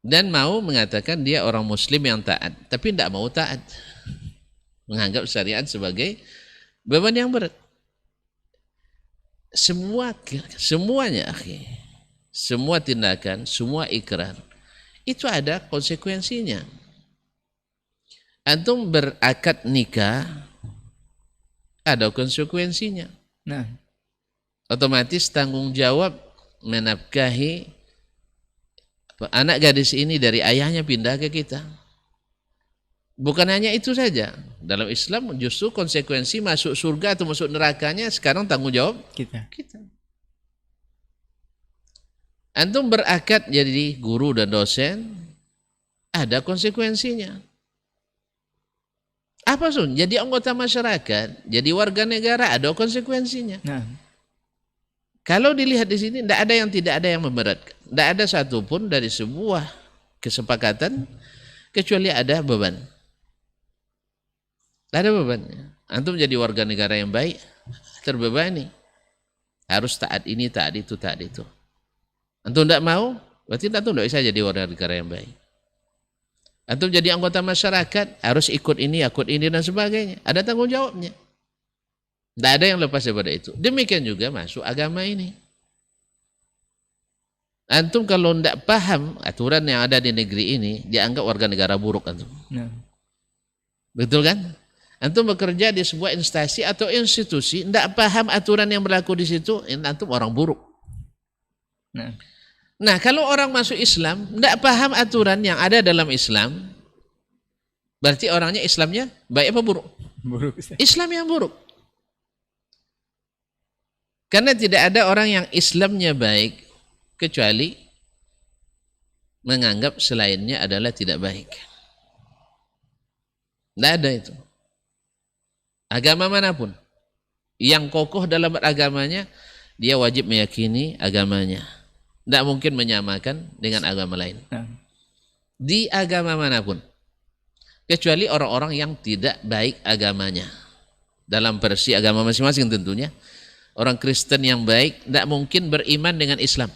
Speaker 1: Dan mau mengatakan dia orang Muslim yang taat, tapi tidak mau taat. Menganggap syariat sebagai beban yang berat. Semuanya, semua tindakan, semua ikrar itu ada konsekuensinya. Antum berakad nikah ada konsekuensinya. Otomatis tanggung jawab menafkahi anak gadis ini dari ayahnya pindah ke kita. Bukan hanya itu saja. Dalam Islam justru konsekuensi masuk surga atau masuk nerakanya sekarang tanggung jawab kita. Antum berakad jadi guru dan dosen, ada konsekuensinya. Apa sun? Jadi anggota masyarakat, jadi warga negara, ada konsekuensinya. Kalau dilihat di sini, tidak ada yang memberatkan. Tidak ada satupun dari sebuah kesepakatan kecuali ada beban. Ada bebannya. Antum jadi warga negara yang baik, terbebani. Harus taat ini, taat itu, taat itu. Antum tidak mau, Berarti antum tidak bisa jadi warga negara yang baik. Antum jadi anggota masyarakat harus ikut ini dan sebagainya. Ada tanggung jawabnya. Tidak ada yang lepas daripada itu. Demikian juga masuk agama ini. Antum kalau tidak paham aturan yang ada di negeri ini, dianggap warga negara buruk antum.
Speaker 3: Nah.
Speaker 1: Betul kan? Antum bekerja di sebuah instansi atau institusi, tidak paham aturan yang berlaku di situ, antum orang buruk. Nah, kalau orang masuk Islam, tidak paham aturan yang ada dalam Islam, berarti orangnya Islamnya baik apa buruk?
Speaker 3: Buruk.
Speaker 1: Islam yang buruk. Karena tidak ada orang yang Islamnya baik kecuali menganggap selainnya adalah tidak baik. Tidak ada itu. Agama manapun yang kokoh dalam beragamanya, dia wajib meyakini agamanya. Tidak mungkin menyamakan dengan agama lain. Di agama manapun. Kecuali orang-orang yang tidak baik agamanya. Dalam versi agama masing-masing tentunya. Orang Kristen yang baik tidak mungkin beriman dengan Islam.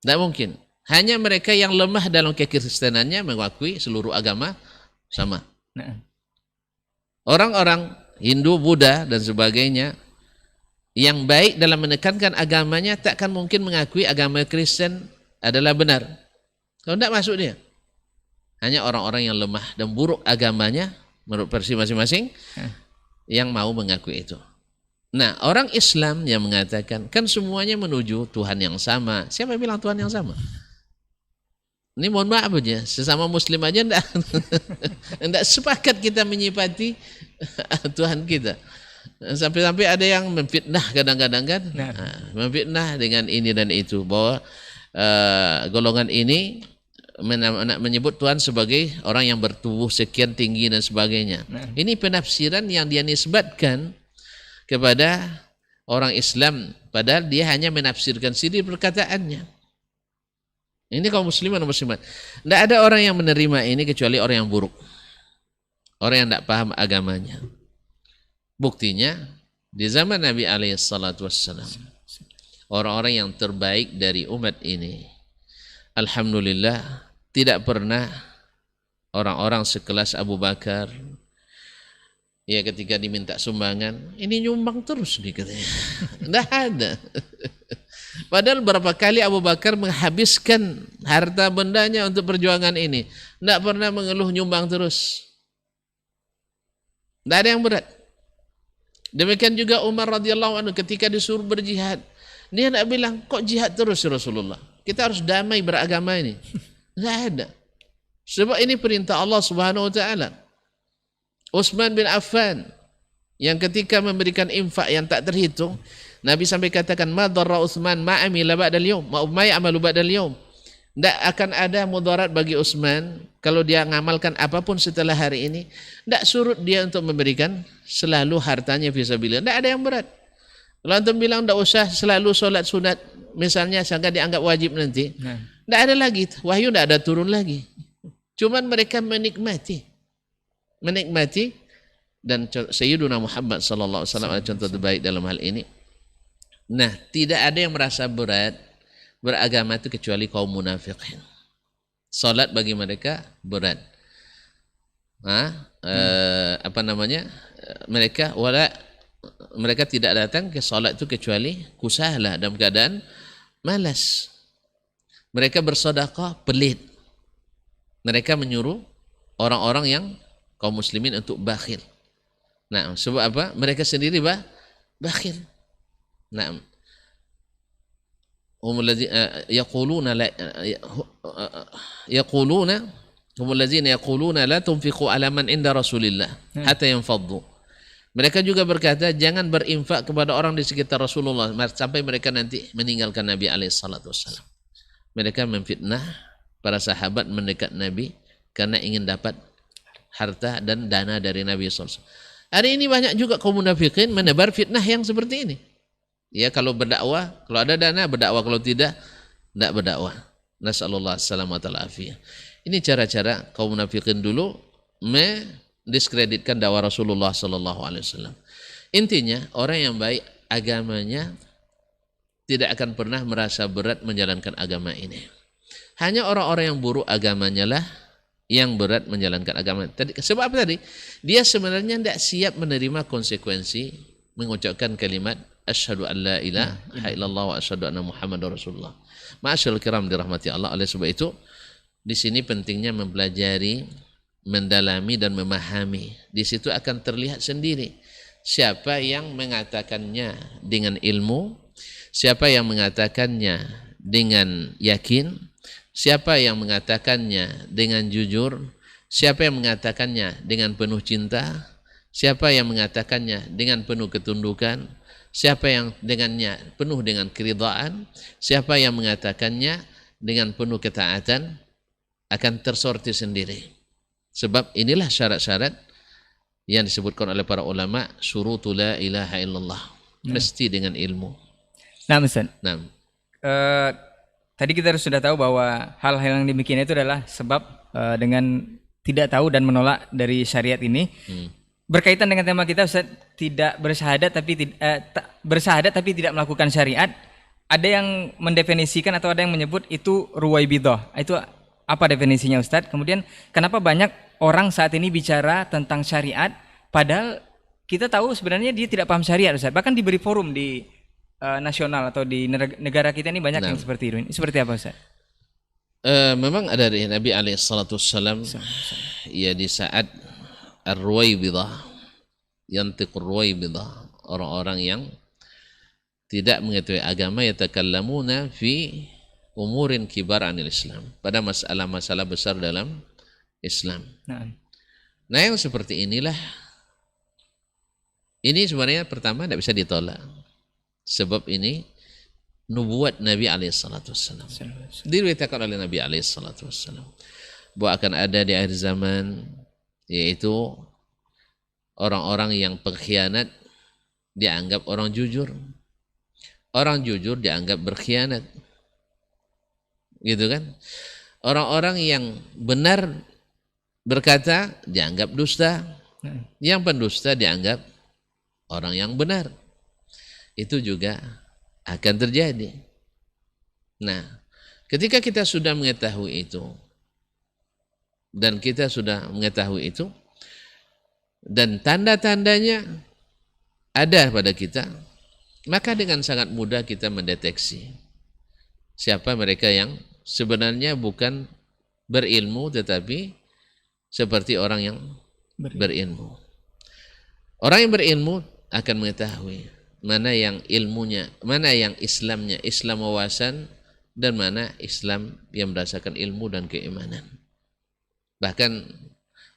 Speaker 1: Tidak mungkin. Hanya mereka yang lemah dalam kekristenannya mengakui seluruh agama sama. Orang-orang Hindu, Buddha dan sebagainya yang baik dalam menekankan agamanya takkan mungkin mengakui agama Kristen adalah benar. Kalau tidak masuk dia. Hanya orang-orang yang lemah dan buruk agamanya menurut versi masing-masing yang mau mengakui itu. Nah, orang Islam yang mengatakan kan semuanya menuju Tuhan yang sama. Siapa bilang Tuhan yang sama? Ini mohon maaf aja, sesama Muslim aja enggak sepakat kita menyifati Tuhan kita. Sampai-sampai ada yang memfitnah kadang-kadang kan, memfitnah dengan ini dan itu, bahwa golongan ini menyebut Tuhan sebagai orang yang bertubuh sekian tinggi dan sebagainya. Ini penafsiran yang dia nisbatkan kepada orang Islam, padahal dia hanya menafsirkan sendiri perkataannya. Ini kaum muslimin dan muslimat. Tidak ada orang yang menerima ini kecuali orang yang buruk. Orang yang tidak paham agamanya. Buktinya, di zaman Nabi SAW, orang-orang yang terbaik dari umat ini, alhamdulillah, tidak pernah orang-orang sekelas Abu Bakar, ya ketika diminta sumbangan, ini nyumbang terus nih katanya. Tidak ada. Padahal berapa kali Abu Bakar menghabiskan harta bendanya untuk perjuangan ini. Tidak pernah mengeluh nyumbang terus. Tidak ada yang berat. Demikian juga Umar radhiyallahu anhu ketika disuruh berjihad. Dia tidak bilang, kok jihad terus Rasulullah? Kita harus damai beragama ini. Tidak ada. Sebab ini perintah Allah Subhanahu wa taala. Utsman bin Affan yang ketika memberikan infak yang tak terhitung, Nabi sampai katakan, ma darra Utsman ma amila ba'dal yaum, ma ya'malu ba'dal yaum. Tidak akan ada mudarat bagi Utsman kalau dia ngamalkan apapun setelah hari ini. Tidak surut dia untuk memberikan selalu hartanya fisabilillah. Tidak ada yang berat. Kalau antum bilang tidak usah selalu solat sunat, misalnya sehingga dianggap wajib nanti, tidak ada lagi, wahyu tidak ada turun lagi. Cuman mereka menikmati, dan Sayyiduna Muhammad sallallahu alaihi wasallam adalah contoh terbaik dalam hal ini. Nah, tidak ada yang merasa berat beragama itu kecuali kaum munafikin. Salat bagi mereka berat. Mereka tidak datang ke salat itu kecuali kusahlah, dalam keadaan malas. Mereka bersedekah pelit. Mereka menyuruh orang-orang yang kaum muslimin untuk bakhil. Nah, sebab apa? Mereka sendiri bakhil. Nah, humul ladzina yaquluna la tunfiqu ala man inda Rasulillah hatta yanfaddu. Mereka juga berkata, jangan berinfak kepada orang di sekitar Rasulullah sampai mereka nanti meninggalkan Nabi alaihi salatu wassalam. Mereka memfitnah para sahabat mendekat Nabi karena ingin dapat harta dan dana dari Nabi SAW. Hari ini banyak juga kaum munafikin menebar fitnah yang seperti ini. Ya, kalau berdakwah, kalau ada dana berdakwah, kalau tidak berdakwah. Nasallallahu alaihi. Ini cara-cara kaum munafikin dulu mendiskreditkan dakwah Rasulullah SAW. Intinya orang yang baik agamanya tidak akan pernah merasa berat menjalankan agama ini. Hanya orang-orang yang buruk agamanya lah yang berat menjalankan agama. Sebab apa tadi? Dia sebenarnya tidak siap menerima konsekuensi mengucapkan kalimat asyhadu an la ilaha illallah wa asyhadu anna muhammadar rasulullah. Ma'asyiral kiram dirahmati Allah. Oleh sebab itu di sini pentingnya mempelajari, mendalami dan memahami. Di situ akan terlihat sendiri siapa yang mengatakannya dengan ilmu, siapa yang mengatakannya dengan yakin, siapa yang mengatakannya dengan jujur, siapa yang mengatakannya dengan penuh cinta, siapa yang mengatakannya dengan penuh ketundukan, siapa yang dengannya penuh dengan keridhaan, siapa yang mengatakannya dengan penuh ketaatan, akan tersortir sendiri. Sebab inilah syarat-syarat yang disebutkan oleh para ulama, syurutu la ilaha illallah, mesti dengan ilmu.
Speaker 3: Nah, Ustaz.
Speaker 1: Nah,
Speaker 3: tadi kita sudah tahu bahwa hal-hal yang demikian itu adalah sebab dengan tidak tahu dan menolak dari syariat ini. Berkaitan dengan tema kita, Ustaz, tidak bersyahadat tapi tidak melakukan syariat. Ada yang mendefinisikan atau ada yang menyebut itu ruwaibidah. Itu apa definisinya, Ustaz? Kemudian kenapa banyak orang saat ini bicara tentang syariat padahal kita tahu sebenarnya dia tidak paham syariat, Ustaz. Bahkan diberi forum di nasional atau di negara kita ini banyak yang seperti itu. Ini seperti apa, Ustaz?
Speaker 1: Memang ada dari Nabi alaihissalam ya di saat ar-ruwaibidah, yantiqur ruwaibidah, orang-orang yang tidak mengetahui agama, yatakallamuna fi umurin kibar anil Islam, pada masalah-masalah besar dalam Islam. Nah, yang seperti inilah, ini sebenarnya pertama tidak bisa ditolak. Sebab ini nubuat Nabi alaihissalam. Diriwayatkan oleh Nabi alaihissalam bahwa akan ada di akhir zaman, yaitu orang-orang yang pengkhianat dianggap orang jujur, orang jujur dianggap berkhianat, gitu kan? Orang-orang yang benar berkata dianggap dusta, yang pendusta dianggap orang yang benar. Itu juga akan terjadi. Nah, ketika kita sudah mengetahui itu, dan kita sudah mengetahui itu, dan tanda-tandanya ada pada kita, maka dengan sangat mudah kita mendeteksi siapa mereka yang sebenarnya bukan berilmu tetapi seperti orang yang berilmu. Orang yang berilmu akan mengetahui mana yang ilmunya, mana yang Islamnya, Islam wawasan, dan mana Islam yang berdasarkan ilmu dan keimanan. Bahkan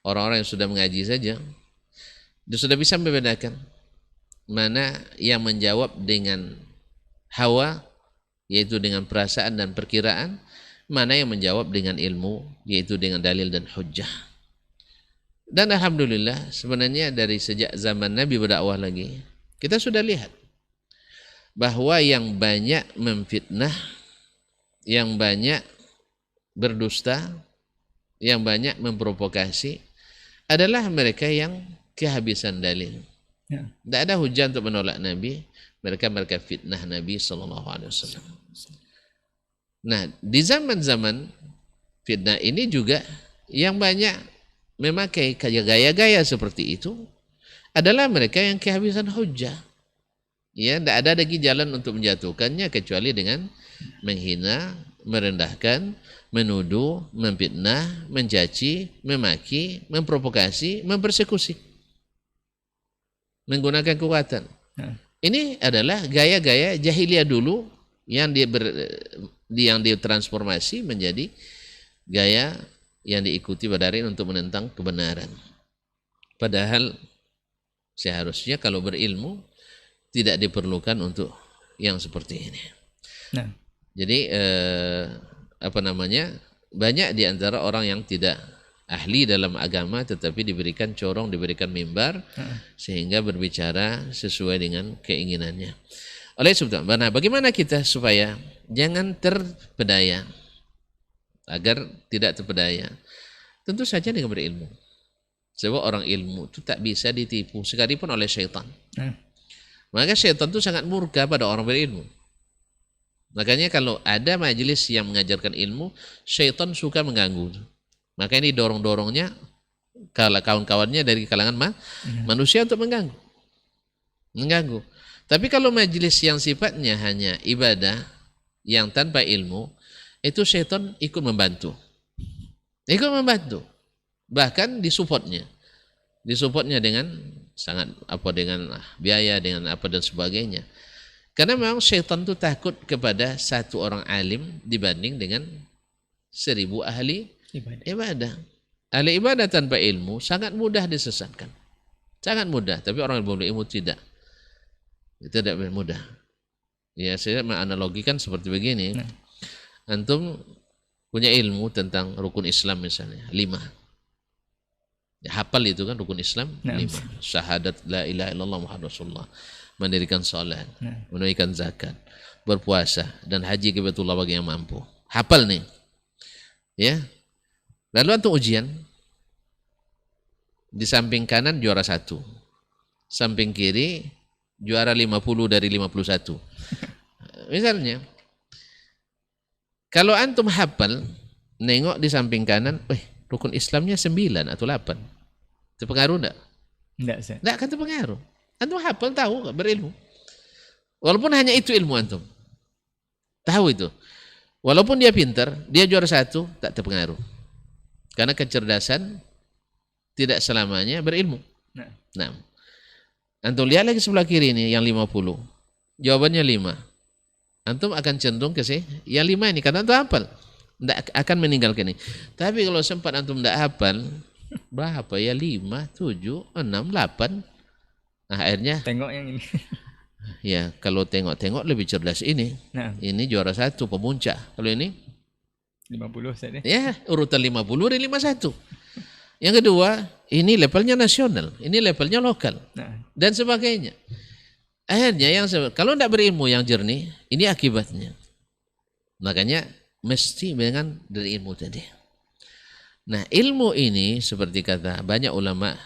Speaker 1: orang-orang yang sudah mengaji saja, dia sudah bisa membedakan mana yang menjawab dengan hawa, yaitu dengan perasaan dan perkiraan, mana yang menjawab dengan ilmu, yaitu dengan dalil dan hujjah. Dan alhamdulillah sebenarnya dari sejak zaman Nabi berdakwah lagi, kita sudah lihat bahwa yang banyak memfitnah, yang banyak berdusta, yang banyak memprovokasi adalah mereka yang kehabisan dalil. Tidak ada hujah untuk menolak Nabi, mereka fitnah Nabi SAW. Nah, di zaman-zaman fitnah ini juga yang banyak memakai gaya-gaya seperti itu adalah mereka yang kehabisan hujah. Ya, tidak ada lagi jalan untuk menjatuhkannya kecuali dengan menghina, merendahkan, menuduh, memfitnah, mencaci, memaki, memprovokasi, mempersekusi, menggunakan kekuatan. Ini adalah gaya-gaya jahiliyah dulu yang ditransformasi menjadi gaya yang diikuti pada hari ini untuk menentang kebenaran. Padahal seharusnya kalau berilmu tidak diperlukan untuk yang seperti ini. Nah. Jadi banyak di antara orang yang tidak ahli dalam agama tetapi diberikan corong, diberikan mimbar sehingga berbicara sesuai dengan keinginannya. Oleh sebab itu, nah, bagaimana kita supaya jangan terpedaya, agar tidak terpedaya? Tentu saja dengan berilmu. Sebab orang ilmu itu tak bisa ditipu sekalipun oleh syaitan. Maka syaitan itu sangat murka pada orang berilmu. Makanya kalau ada majelis yang mengajarkan ilmu, syaitan suka mengganggu. Maka ini dorong-dorongnya kalau kawan-kawannya dari kalangan manusia untuk mengganggu. Tapi kalau majelis yang sifatnya hanya ibadah yang tanpa ilmu, itu syaitan ikut membantu. Bahkan disupportnya dengan sangat dengan biaya, dengan apa dan sebagainya. Karena memang syaitan itu takut kepada satu orang alim dibanding dengan 1000 ahli ibadah. Ahli ibadah tanpa ilmu sangat mudah disesatkan. Sangat mudah, tapi orang yang berilmu tidak. Itu tidak mudah. Ya, saya menganalogikan seperti begini. Antum punya ilmu tentang rukun Islam misalnya, 5. Ya, hafal itu kan rukun Islam 5. Syahadat la ilaha illallah Muhammad Rasulullah. Mendirikan salat, menunaikan zakat, berpuasa, dan haji ke Baitullah bagi yang mampu. Hafal nih. Ya. Lalu antum ujian. Di samping kanan juara 1. Samping kiri juara 50 dari 51. Misalnya. Kalau antum hafal, nengok di samping kanan, rukun Islamnya 9 atau 8. Terpengaruh enggak? Enggak akan terpengaruh. Antum hafal, tahu, berilmu. Walaupun hanya itu ilmu antum. Tahu itu. Walaupun dia pintar, dia juara 1, tak terpengaruh. Karena kecerdasan tidak selamanya berilmu. Nah. Antum lihat lagi sebelah kiri ini yang 50. Jawabannya 5. Antum akan cenderung ke yang 5 ini karena antum hafal. Tidak akan meninggalkan ini. Tapi kalau sempat antum tidak hafal, berapa ya? 5, 7, 6, 8. Nah, akhirnya
Speaker 3: tengok yang ini.
Speaker 1: Ya, kalau tengok-tengok lebih cerdas ini. Ini juara 1 pemuncak. Kalau ini
Speaker 3: 50 saja.
Speaker 1: Ya, urutan 50 dari 51. Yang kedua, ini levelnya nasional, ini levelnya lokal. Dan sebagainya. Akhirnya kalau tidak berilmu yang jernih, ini akibatnya. Makanya mesti dengan dari ilmu tadi. Nah, ilmu ini seperti kata banyak ulama,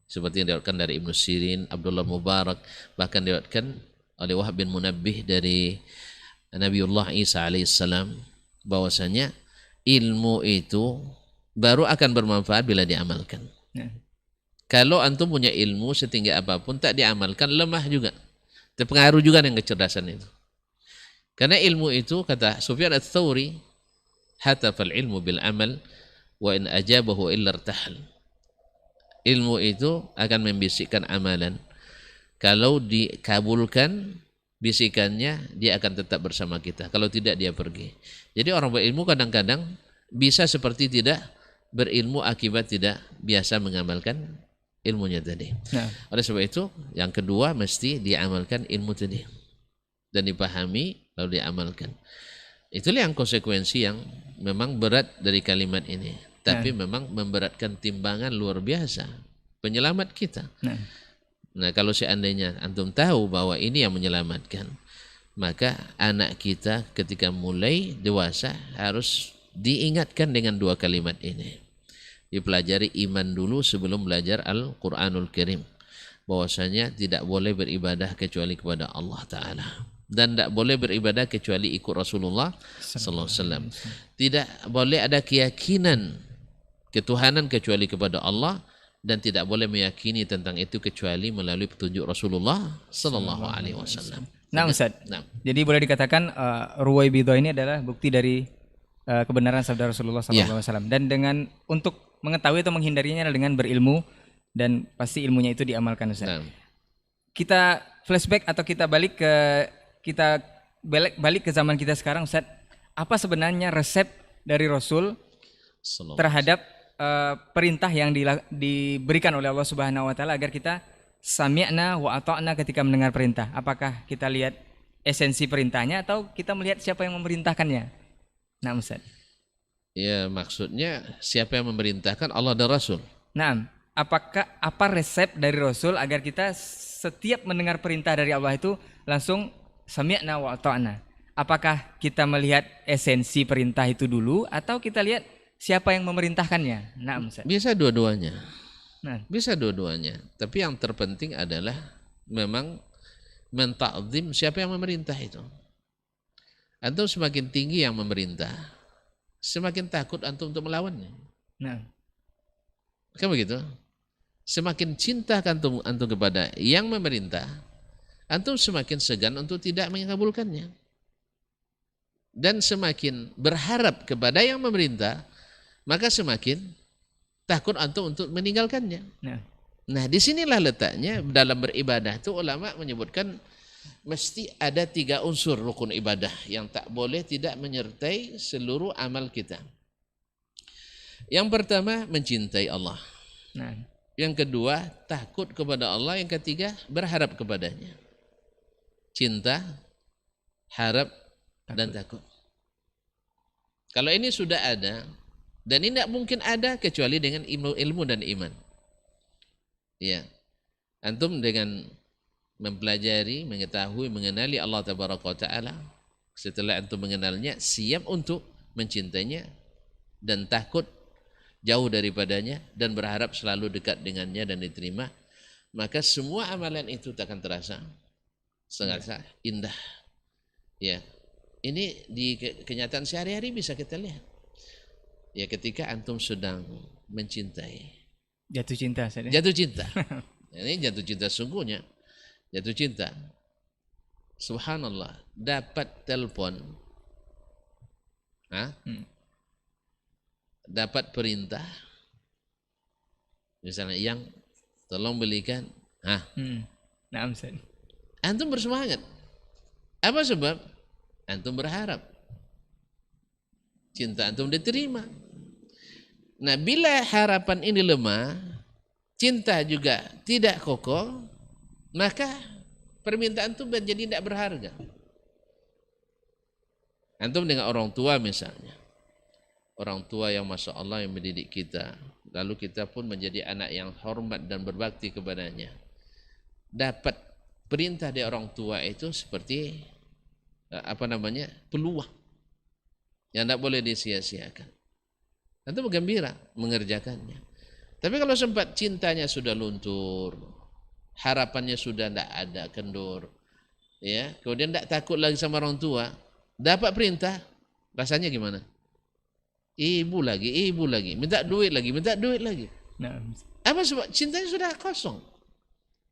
Speaker 1: seperti yang diriwayatkan dari Ibnu Sirin, Abdullah Mubarak, bahkan diriwayatkan oleh Wahab bin Munabbih dari Nabiullah Isa alaihissalam, bahwasanya ilmu itu baru akan bermanfaat bila diamalkan. Kalau antum punya ilmu setinggi apapun tak diamalkan, lemah juga. Terpengaruh juga dengan kecerdasan itu. Karena ilmu itu, kata Sufyan ats-Tsauri, hatafal ilmu bil amal wa in ajabahu illa irtahal. Ilmu itu akan membisikkan amalan. Kalau dikabulkan bisikannya, dia akan tetap bersama kita. Kalau tidak, dia pergi. Jadi orang berilmu kadang-kadang bisa seperti tidak berilmu akibat tidak biasa mengamalkan ilmunya tadi. Oleh sebab itu, yang kedua mesti diamalkan ilmu tadi. Dan dipahami, lalu diamalkan. Itulah yang konsekuensi yang memang berat dari kalimat ini. Tapi memang memberatkan timbangan luar biasa. Penyelamat kita. Nah, kalau seandainya antum tahu bahwa ini yang menyelamatkan, maka anak kita ketika mulai dewasa harus diingatkan dengan 2 kalimat ini. Dipelajari iman dulu sebelum belajar Al-Quranul Karim. Bahwasanya tidak boleh beribadah kecuali kepada Allah Ta'ala. Dan tidak boleh beribadah kecuali ikut Rasulullah Sallallahu Alaihi Wasallam. Tidak boleh ada keyakinan ketuhanan kecuali kepada Allah, dan tidak boleh meyakini tentang itu kecuali melalui petunjuk Rasulullah Sallallahu Alaihi Wasallam.
Speaker 3: Nah, Ustaz. Jadi boleh dikatakan Ruwaibidah ini adalah bukti dari kebenaran sabda Rasulullah Sallallahu Alaihi Wasallam. Dan dengan untuk mengetahui atau menghindarinya dengan berilmu, dan pasti ilmunya itu diamalkan, Ustaz. Kita flashback atau kita balik ke zaman kita sekarang, Ustaz. Apa sebenarnya resep dari Rasul terhadap perintah yang diberikan oleh Allah Subhanahu wa taala agar kita sami'na wa ata'na ketika mendengar perintah? Apakah kita lihat esensi perintahnya atau kita melihat siapa yang memerintahkannya? Nah, Ustaz.
Speaker 1: Ya, maksudnya siapa yang memerintahkan? Allah dan Rasul.
Speaker 3: Nah, apa resep dari Rasul agar kita setiap mendengar perintah dari Allah itu langsung sami'na wa ata'na? Apakah kita melihat esensi perintah itu dulu atau kita lihat siapa yang memerintahkannya? Nah, Ustaz.
Speaker 1: Bisa dua-duanya. Bisa dua-duanya. Tapi yang terpenting adalah memang mentakzim siapa yang memerintah itu. Antum semakin tinggi yang memerintah, semakin takut antum untuk melawannya.
Speaker 3: Nah,
Speaker 1: Kan begitu? Semakin cinta antum kepada yang memerintah, antum semakin segan untuk tidak mengabulkannya. Dan semakin berharap kepada yang memerintah, maka semakin takut antum untuk meninggalkannya. Nah, disinilah letaknya dalam beribadah itu ulama menyebutkan mesti ada 3 unsur rukun ibadah yang tak boleh tidak menyertai seluruh amal kita. Yang pertama, mencintai Allah.
Speaker 3: nah,
Speaker 1: Yang kedua, takut kepada Allah. Yang ketiga, berharap kepadanya. Cinta, harap, dan takut. Kalau ini sudah ada, dan ini tidak mungkin ada kecuali dengan ilmu dan iman. Ya, antum dengan mempelajari, mengetahui, mengenali Allah Tabaraka wa Ta'ala, setelah antum mengenalnya, siap untuk mencintainya dan takut jauh daripadanya dan berharap selalu dekat dengannya dan diterima, maka semua amalan itu takkan terasa sangat indah. Ya, ini di kenyataan sehari-hari bisa kita lihat. Ya, ketika antum sedang mencintai,
Speaker 3: jatuh cinta saya.
Speaker 1: jatuh cinta. Ini jatuh cinta sungguhnya. Jatuh cinta. Subhanallah, dapat telepon. Dapat perintah. Misalnya, yang tolong belikan.
Speaker 3: Nah, Ustaz.
Speaker 1: Antum bersemangat. Apa sebab? Antum berharap cinta antum diterima. Nah, bila harapan ini lemah, cinta juga tidak kokoh, maka permintaan itu menjadi tidak berharga. Antum dengan orang tua misalnya, orang tua yang Masya Allah yang mendidik kita, lalu kita pun menjadi anak yang hormat dan berbakti kepadanya. Dapat perintah dari orang tua itu seperti peluang yang tidak boleh disia-siakan. Antum bergembira mengerjakannya. Tapi kalau sempat cintanya sudah luntur, harapannya sudah tidak ada, kendur, ya, kemudian tidak takut lagi sama orang tua, dapat perintah, rasanya gimana? Ibu lagi, minta duit lagi.
Speaker 3: Nah,
Speaker 1: Apa sebab? Cintanya sudah kosong.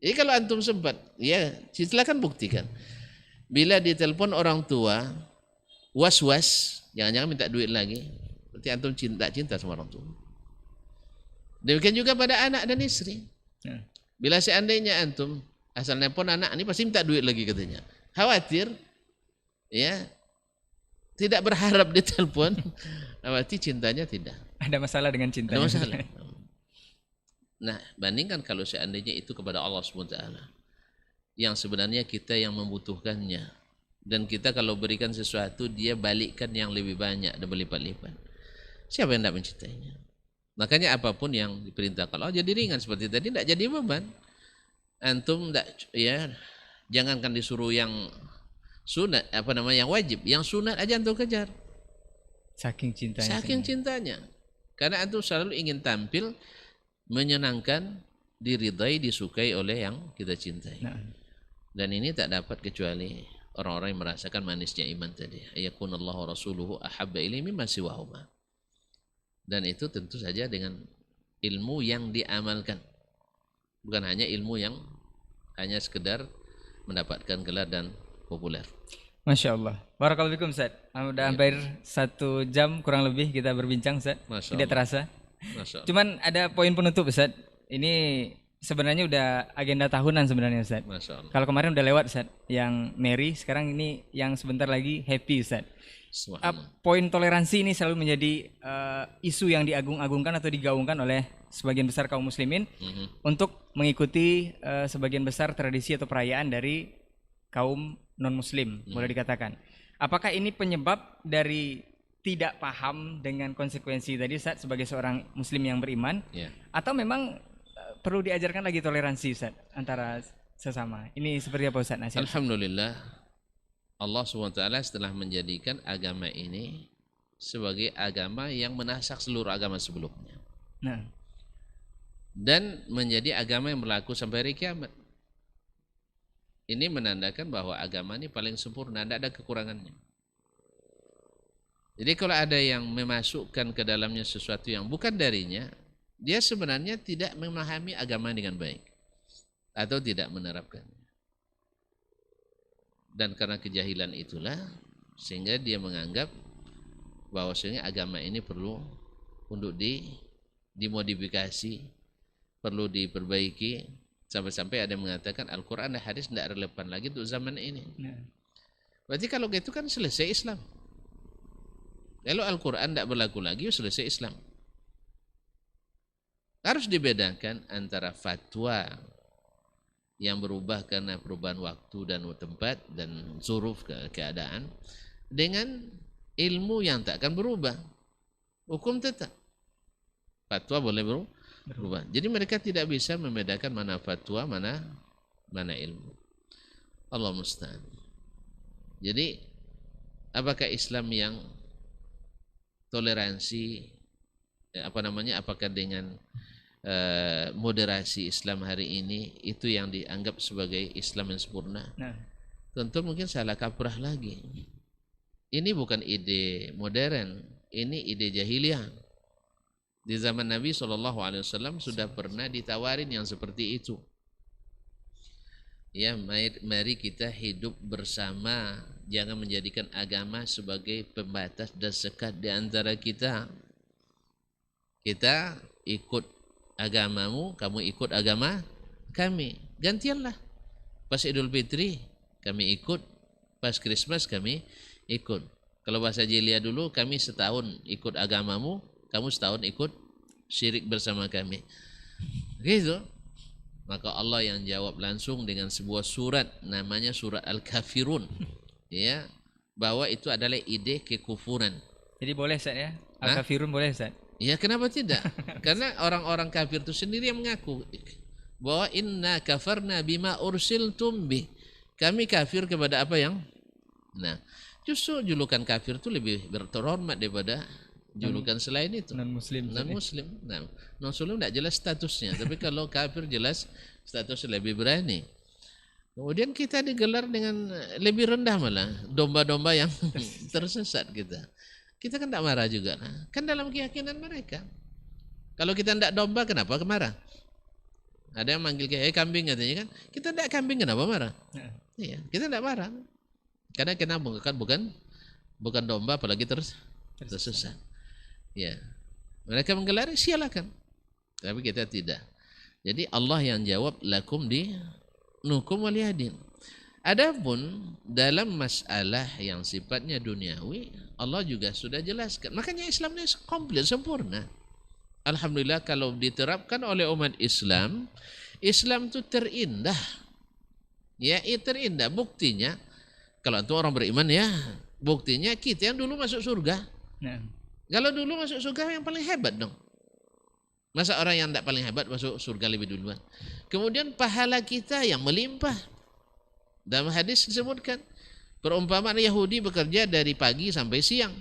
Speaker 1: Jadi kalau antum sempat, ya silakan buktikan. Bila ditelepon orang tua, was-was, jangan-jangan minta duit lagi, berarti antum cinta sama orang tua. Demikian juga pada anak dan istri. Bila seandainya antum asal nelpon anak ini pasti minta duit lagi katanya, khawatir, ya, tidak berharap ditelepon, berarti cintanya tidak.
Speaker 3: Ada masalah dengan cinta.
Speaker 1: Ada masalah. Nah, bandingkan kalau seandainya itu kepada Allah SWT, yang sebenarnya kita yang membutuhkannya, dan kita kalau berikan sesuatu dia balikkan yang lebih banyak dan berlipat-lipat. Siapa yang tidak mencintainya? Makanya apapun yang diperintahkan Allah jadi ringan seperti tadi, tidak jadi beban. Antum tidak, ya, jangankan disuruh yang sunat, yang wajib, yang sunat aja antum kejar.
Speaker 3: Saking cintanya.
Speaker 1: Saking cintanya. Karena antum selalu ingin tampil menyenangkan, diridai, disukai oleh yang kita cintai. Dan ini tak dapat kecuali orang-orang yang merasakan manisnya iman tadi. Ayakunallahu rasuluhu ahabba ilaihi mimma siwahuma. Dan itu tentu saja dengan ilmu yang diamalkan. Bukan hanya ilmu yang hanya sekedar mendapatkan gelar dan populer.
Speaker 3: Masya Allah. Barakallahu fikum, Ustaz. Udah hampir 1 jam kurang lebih kita berbincang, Ustaz. Tidak terasa. Cuman ada poin penutup, Ustaz. Ini sebenarnya udah agenda tahunan sebenarnya, Ustaz. Kalau kemarin udah lewat, Ustaz, yang Mary, sekarang ini yang sebentar lagi Happy, Ustaz. Poin toleransi ini selalu menjadi isu yang diagung-agungkan atau digaungkan oleh sebagian besar kaum muslimin untuk mengikuti sebagian besar tradisi atau perayaan dari kaum non-muslim, boleh dikatakan. Apakah ini penyebab dari tidak paham dengan konsekuensi tadi, Ustaz, sebagai seorang muslim yang beriman, atau memang perlu diajarkan lagi toleransi, Ustaz, antara sesama? Ini seperti apa, Ustaz?
Speaker 1: Alhamdulillah, Allah SWT setelah menjadikan agama ini sebagai agama yang menasak seluruh agama sebelumnya. Dan menjadi agama yang berlaku sampai hari kiamat. Ini menandakan bahwa agama ini paling sempurna, tidak ada kekurangannya. Jadi kalau ada yang memasukkan ke dalamnya sesuatu yang bukan darinya, dia sebenarnya tidak memahami agama dengan baik atau tidak menerapkannya. Dan karena kejahilan itulah sehingga dia menganggap bahwasanya agama ini perlu untuk dimodifikasi, perlu diperbaiki, sampai-sampai ada yang mengatakan Al-Quran dan hadis tidak relevan lagi untuk zaman ini. Berarti kalau gitu kan selesai Islam. Kalau Al-Quran tidak berlaku lagi, selesai Islam. Harus dibedakan antara fatwa yang berubah karena perubahan waktu dan tempat dan zuruf keadaan dengan ilmu yang tak akan berubah. Hukum tetap. Fatwa boleh berubah. Jadi mereka tidak bisa membedakan mana fatwa, mana ilmu. Allah musta'an. Jadi apakah Islam yang toleransi, apakah dengan moderasi Islam hari ini itu yang dianggap sebagai Islam yang sempurna? Tentu mungkin salah kaprah lagi. Ini bukan ide modern, ini ide jahiliyah. Di zaman Nabi SAW sudah pernah ditawarin yang seperti itu. Ya, mari kita hidup bersama, jangan menjadikan agama sebagai pembatas dan sekat di antara kita. Kita ikut agamamu, kamu ikut agama kami. Gantianlah. Pas Idul Fitri kami ikut, pas Christmas kami ikut. Kalau bahasa jahiliyah dulu, kami setahun ikut agamamu, kamu setahun ikut syirik bersama kami. Gitu. Maka Allah yang jawab langsung dengan sebuah surat, namanya surat Al-Kafirun, ya, bahwa itu adalah ide kekufuran.
Speaker 3: Jadi boleh Ustaz ya? Al-Kafirun boleh Ustaz?
Speaker 1: Ya, kenapa tidak? Karena orang-orang kafir itu sendiri yang mengaku bahwa inna kafarna bima ursiltum bih. Kami kafir kepada apa yang? Nah, justru julukan kafir itu lebih terhormat daripada julukan selain itu.
Speaker 3: Non-muslim.
Speaker 1: Non-muslim. Nah, non-muslim tidak jelas statusnya, tapi kalau kafir jelas statusnya lebih berani. Kemudian kita digelar dengan lebih rendah malah, domba-domba yang tersesat kita. Kita kan tidak marah juga. Nah, kan dalam keyakinan mereka. Kalau kita tidak domba, kenapa marah? Ada yang manggil kayak kambing katanya kan. Kita tidak kambing, kenapa marah? Iya, kita tidak marah. Karena kenapa? Kan bukan domba, apalagi tersesat. Ya, mereka menggelar, silakan. Tapi kita tidak. Jadi Allah yang jawab lakum di nukum waliyadin. Adapun dalam masalah yang sifatnya duniawi, Allah juga sudah jelaskan. Makanya Islam ini komplit, sempurna. Alhamdulillah kalau diterapkan oleh umat Islam, Islam itu terindah. Ya, terindah. Buktinya, kalau itu orang beriman ya, buktinya kita yang dulu masuk surga. Kalau dulu masuk surga yang paling hebat dong. Masa orang yang tidak paling hebat masuk surga lebih duluan? Kemudian pahala kita yang melimpah. Dalam hadis disebutkan, perumpamaan Yahudi bekerja dari pagi sampai siang.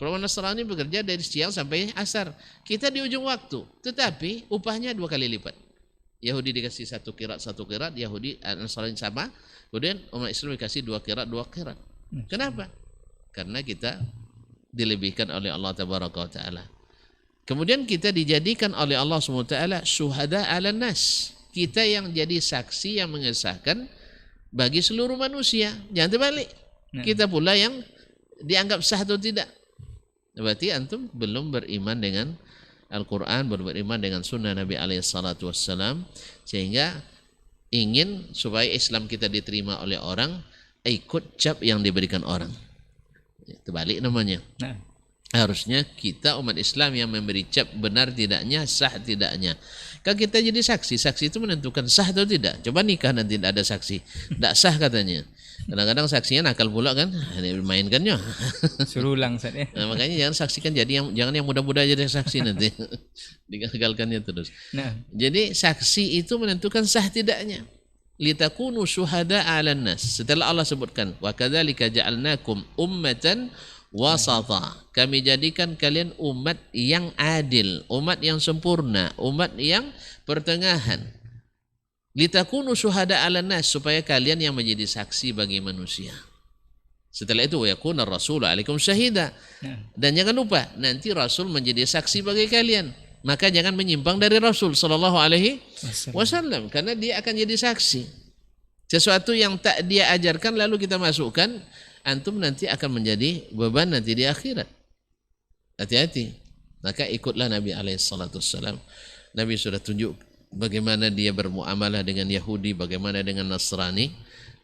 Speaker 1: Perumpamaan Nasrani bekerja dari siang sampai asar. Kita di ujung waktu, tetapi upahnya 2 kali lipat. Yahudi dikasih 1 qirat, Yahudi Nasrani sama. Kemudian umat Islam dikasih 2 qirat. Kenapa? Karena kita dilebihkan oleh Allah Tabaraka wa Ta'ala. Kemudian kita dijadikan oleh Allah SWT syuhada ala nas. Kita yang jadi saksi yang mengesahkan bagi seluruh manusia. Jangan terbalik. Kita pula yang dianggap sah atau tidak. Berarti antum belum beriman dengan Al-Quran, beriman dengan sunnah Nabi SAW, sehingga ingin supaya Islam kita diterima oleh orang, ikut cap yang diberikan orang. Terbalik namanya. Harusnya kita umat Islam yang memberi cap benar tidaknya, sah tidaknya. Kalau kita jadi saksi, saksi itu menentukan sah atau tidak. Coba nikah nanti tidak ada saksi, tidak sah katanya. Kadang-kadang saksinya nakal pula kan, mainkannya.
Speaker 3: Suruh ulang Ustaz ya.
Speaker 1: Nah, makanya jangan saksikan jangan yang muda-muda jadi saksi nanti. Digagalkannya terus. Jadi saksi itu menentukan sah tidaknya. Litakunu syuhada 'alan nas. Setelah Allah sebutkan wa kadzalika ja'alnakum ummatan wasata. Kami jadikan kalian umat yang adil, umat yang sempurna, umat yang pertengahan. Litakunu syuhada 'alan nas, supaya kalian yang menjadi saksi bagi manusia. Setelah itu wa yakuna ar-rasulu 'alaikum syahida. Dan jangan lupa nanti Rasul menjadi saksi bagi kalian. Maka jangan menyimpang dari Rasul sallallahu alaihi wasallam karena dia akan jadi saksi. Sesuatu yang tak dia ajarkan lalu kita masukkan, antum nanti akan menjadi beban nanti di akhirat. Hati-hati. Maka ikutlah Nabi alaihi salatu wassalam. Nabi sudah tunjuk bagaimana dia bermuamalah dengan Yahudi, bagaimana dengan Nasrani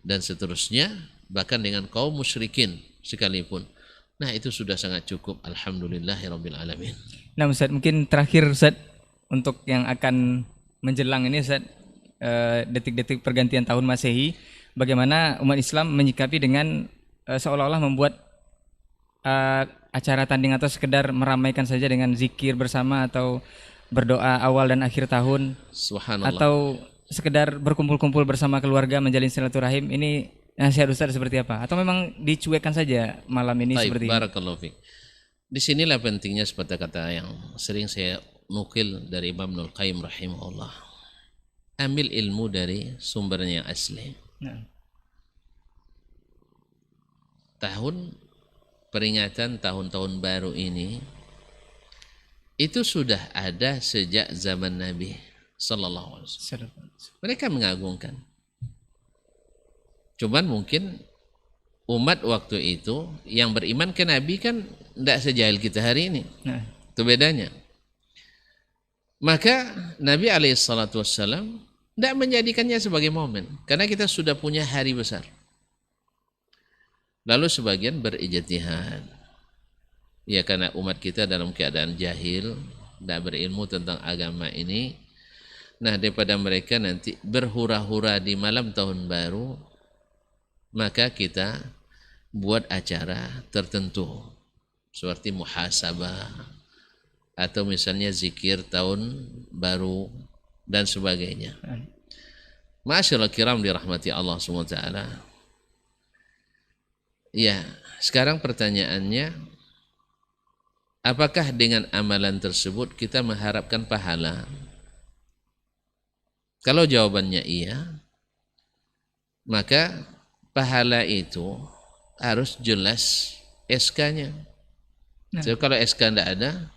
Speaker 1: dan seterusnya, bahkan dengan kaum musyrikin sekalipun. Nah, itu sudah sangat cukup. Alhamdulillahirabbil alamin.
Speaker 3: Nah, Ustaz, mungkin terakhir Ustaz untuk yang akan menjelang ini Ustaz, detik-detik pergantian tahun Masehi, bagaimana umat Islam menyikapi dengan seolah-olah membuat acara tanding atau sekedar meramaikan saja dengan zikir bersama atau berdoa awal dan akhir tahun,
Speaker 1: Subhanallah.
Speaker 3: atau sekedar berkumpul-kumpul bersama keluarga menjalin silaturahim. Ini nasihat Ustaz seperti apa? Atau memang dicuekkan saja malam ini seperti ini?
Speaker 1: Barakallahu fiik. Disinilah pentingnya seperti kata yang sering saya nukil dari Imam Ibnul Qayyim rahimahullah. Ambil ilmu dari sumbernya yang asli.
Speaker 3: Nah.
Speaker 1: Peringatan tahun-tahun baru ini itu sudah ada sejak zaman Nabi sallallahu alaihi wasallam. Mereka mengagungkan. Cuman mungkin umat waktu itu yang beriman ke Nabi kan tidak sejahil kita hari ini.
Speaker 3: Nah.
Speaker 1: Itu bedanya. Maka Nabi alaihissalatu wassalam tidak menjadikannya sebagai momen. Karena kita sudah punya hari besar. Lalu sebagian berijtihad. Ya karena umat kita dalam keadaan jahil, tidak berilmu tentang agama ini. Nah daripada mereka nanti berhura-hura di malam tahun baru, maka kita buat acara tertentu seperti muhasabah atau misalnya zikir tahun baru dan sebagainya. Ma'asyiral kiram dirahmati Allah SWT. Ya, sekarang pertanyaannya, apakah dengan amalan tersebut kita mengharapkan pahala? Kalau jawabannya iya, maka pahala itu harus jelas SK-nya.
Speaker 3: Nah.
Speaker 1: So, kalau SK tidak ada,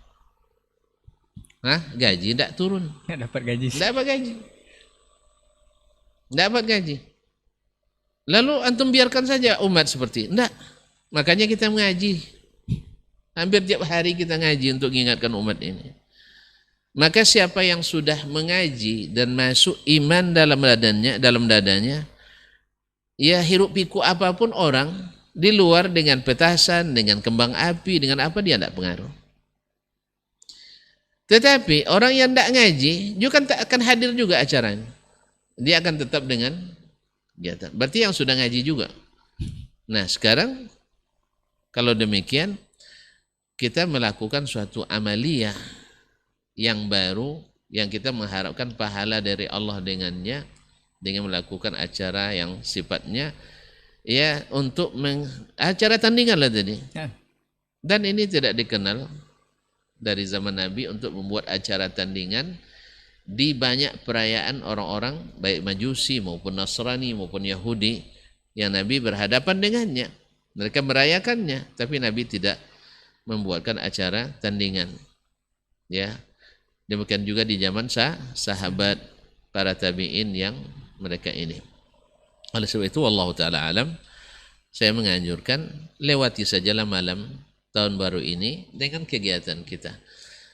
Speaker 1: gaji tidak turun.
Speaker 3: Nggak dapat gaji.
Speaker 1: Tidak dapat gaji. Tidak dapat gaji. Lalu antum biarkan saja umat seperti tidak. Makanya kita mengaji. Hampir tiap hari kita ngaji untuk mengingatkan umat ini. Maka siapa yang sudah mengaji dan masuk iman dalam dadanya, ya hiruk pikuk apapun orang di luar dengan petasan, dengan kembang api, dengan apa dia tidak pengaruh. Tetapi orang yang tidak ngaji juga tak akan hadir juga acaranya. Dia akan tetap dengan kegiatan. Berarti yang sudah ngaji juga. Nah sekarang kalau demikian kita melakukan suatu amaliyah yang baru yang kita mengharapkan pahala dari Allah dengannya, dengan melakukan acara yang sifatnya ya untuk acara tandingan lah tadi. Dan ini tidak dikenal dari zaman Nabi untuk membuat acara tandingan di banyak perayaan orang-orang baik Majusi maupun Nasrani maupun Yahudi yang Nabi berhadapan dengannya. Mereka merayakannya, tapi Nabi tidak membuatkan acara tandingan. Ya. Demikian juga di zaman sahabat para tabi'in yang mereka ini. Oleh sebab itu wallahu taala alam, saya menganjurkan lewati sajalah malam tahun baru ini dengan kegiatan kita.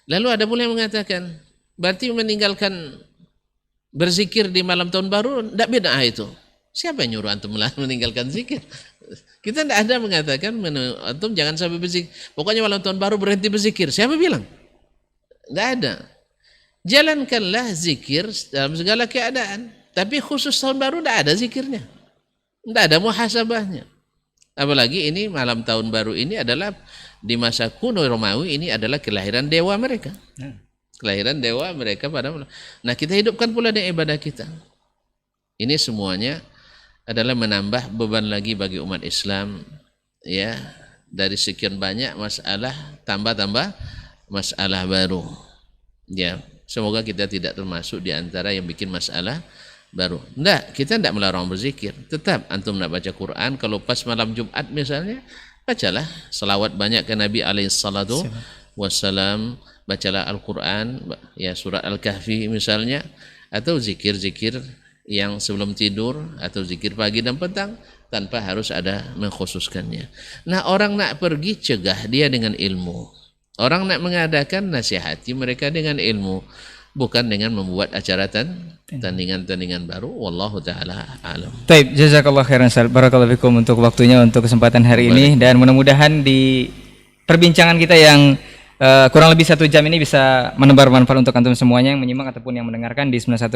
Speaker 1: Lalu ada pula yang mengatakan, berarti meninggalkan berzikir di malam tahun baru tidak bid'ah itu. Siapa yang nyuruh antum meninggalkan zikir? Kita tidak ada mengatakan antum jangan sampai berzikir. Pokoknya malam tahun baru berhenti berzikir. Siapa bilang? Tidak ada. Jalankanlah zikir dalam segala keadaan. Tapi khusus tahun baru tidak ada zikirnya. Tidak ada muhasabahnya. Apalagi ini malam tahun baru ini adalah di masa kuno Romawi, ini adalah kelahiran dewa mereka. Kelahiran dewa mereka pada malam. Nah kita hidupkan pula dengan ibadah kita. Ini semuanya adalah menambah beban lagi bagi umat Islam. Ya, dari sekian banyak masalah tambah-tambah masalah baru. Ya, semoga kita tidak termasuk di antara yang bikin masalah baru. Enggak, kita enggak melarang berzikir. Tetap antum nak baca Quran, kalau pas malam Jumat misalnya, bacalah selawat banyak ke Nabi alaihi salatu wassalam, bacalah Al-Quran, ya surat Al-Kahfi misalnya, atau zikir-zikir yang sebelum tidur, atau zikir pagi dan petang, tanpa harus ada mengkhususkannya. Nah, orang nak pergi, cegah dia dengan ilmu. Orang nak mengadakan, nasihati mereka dengan ilmu, bukan dengan membuat acara tandingan-tandingan baru. Wallahu ta'ala alam.
Speaker 3: Taib, jazakallah khairan Ustaz. Barakallahu fikum untuk waktunya, untuk kesempatan hari ini, dan mudah-mudahan di perbincangan kita yang kurang lebih 1 jam ini bisa menebar manfaat untuk antum semuanya yang menyimak ataupun yang mendengarkan di 91,1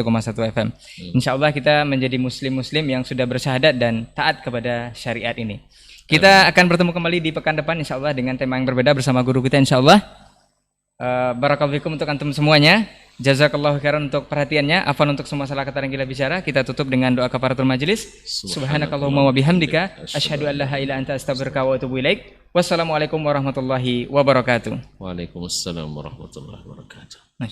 Speaker 3: FM. Insya Allah kita menjadi muslim-muslim yang sudah bersyahadat dan taat kepada syariat ini. Kita akan bertemu kembali di pekan depan insya Allah dengan tema yang berbeda bersama guru kita insya Allah. Barakallahu fikum untuk antum semuanya. Jazakallahu khairan untuk perhatiannya. Afwan untuk semua salah kata yang kita bicara. Kita tutup dengan doa kafaratul majelis. Subhanakallahumma wa bihamdika asyhadu an la ilaha illa anta astaghfiruka wa atubu ilaik. Wassalamualaikum warahmatullahi wabarakatuh.
Speaker 1: Waalaikumsalam warahmatullahi wabarakatuh.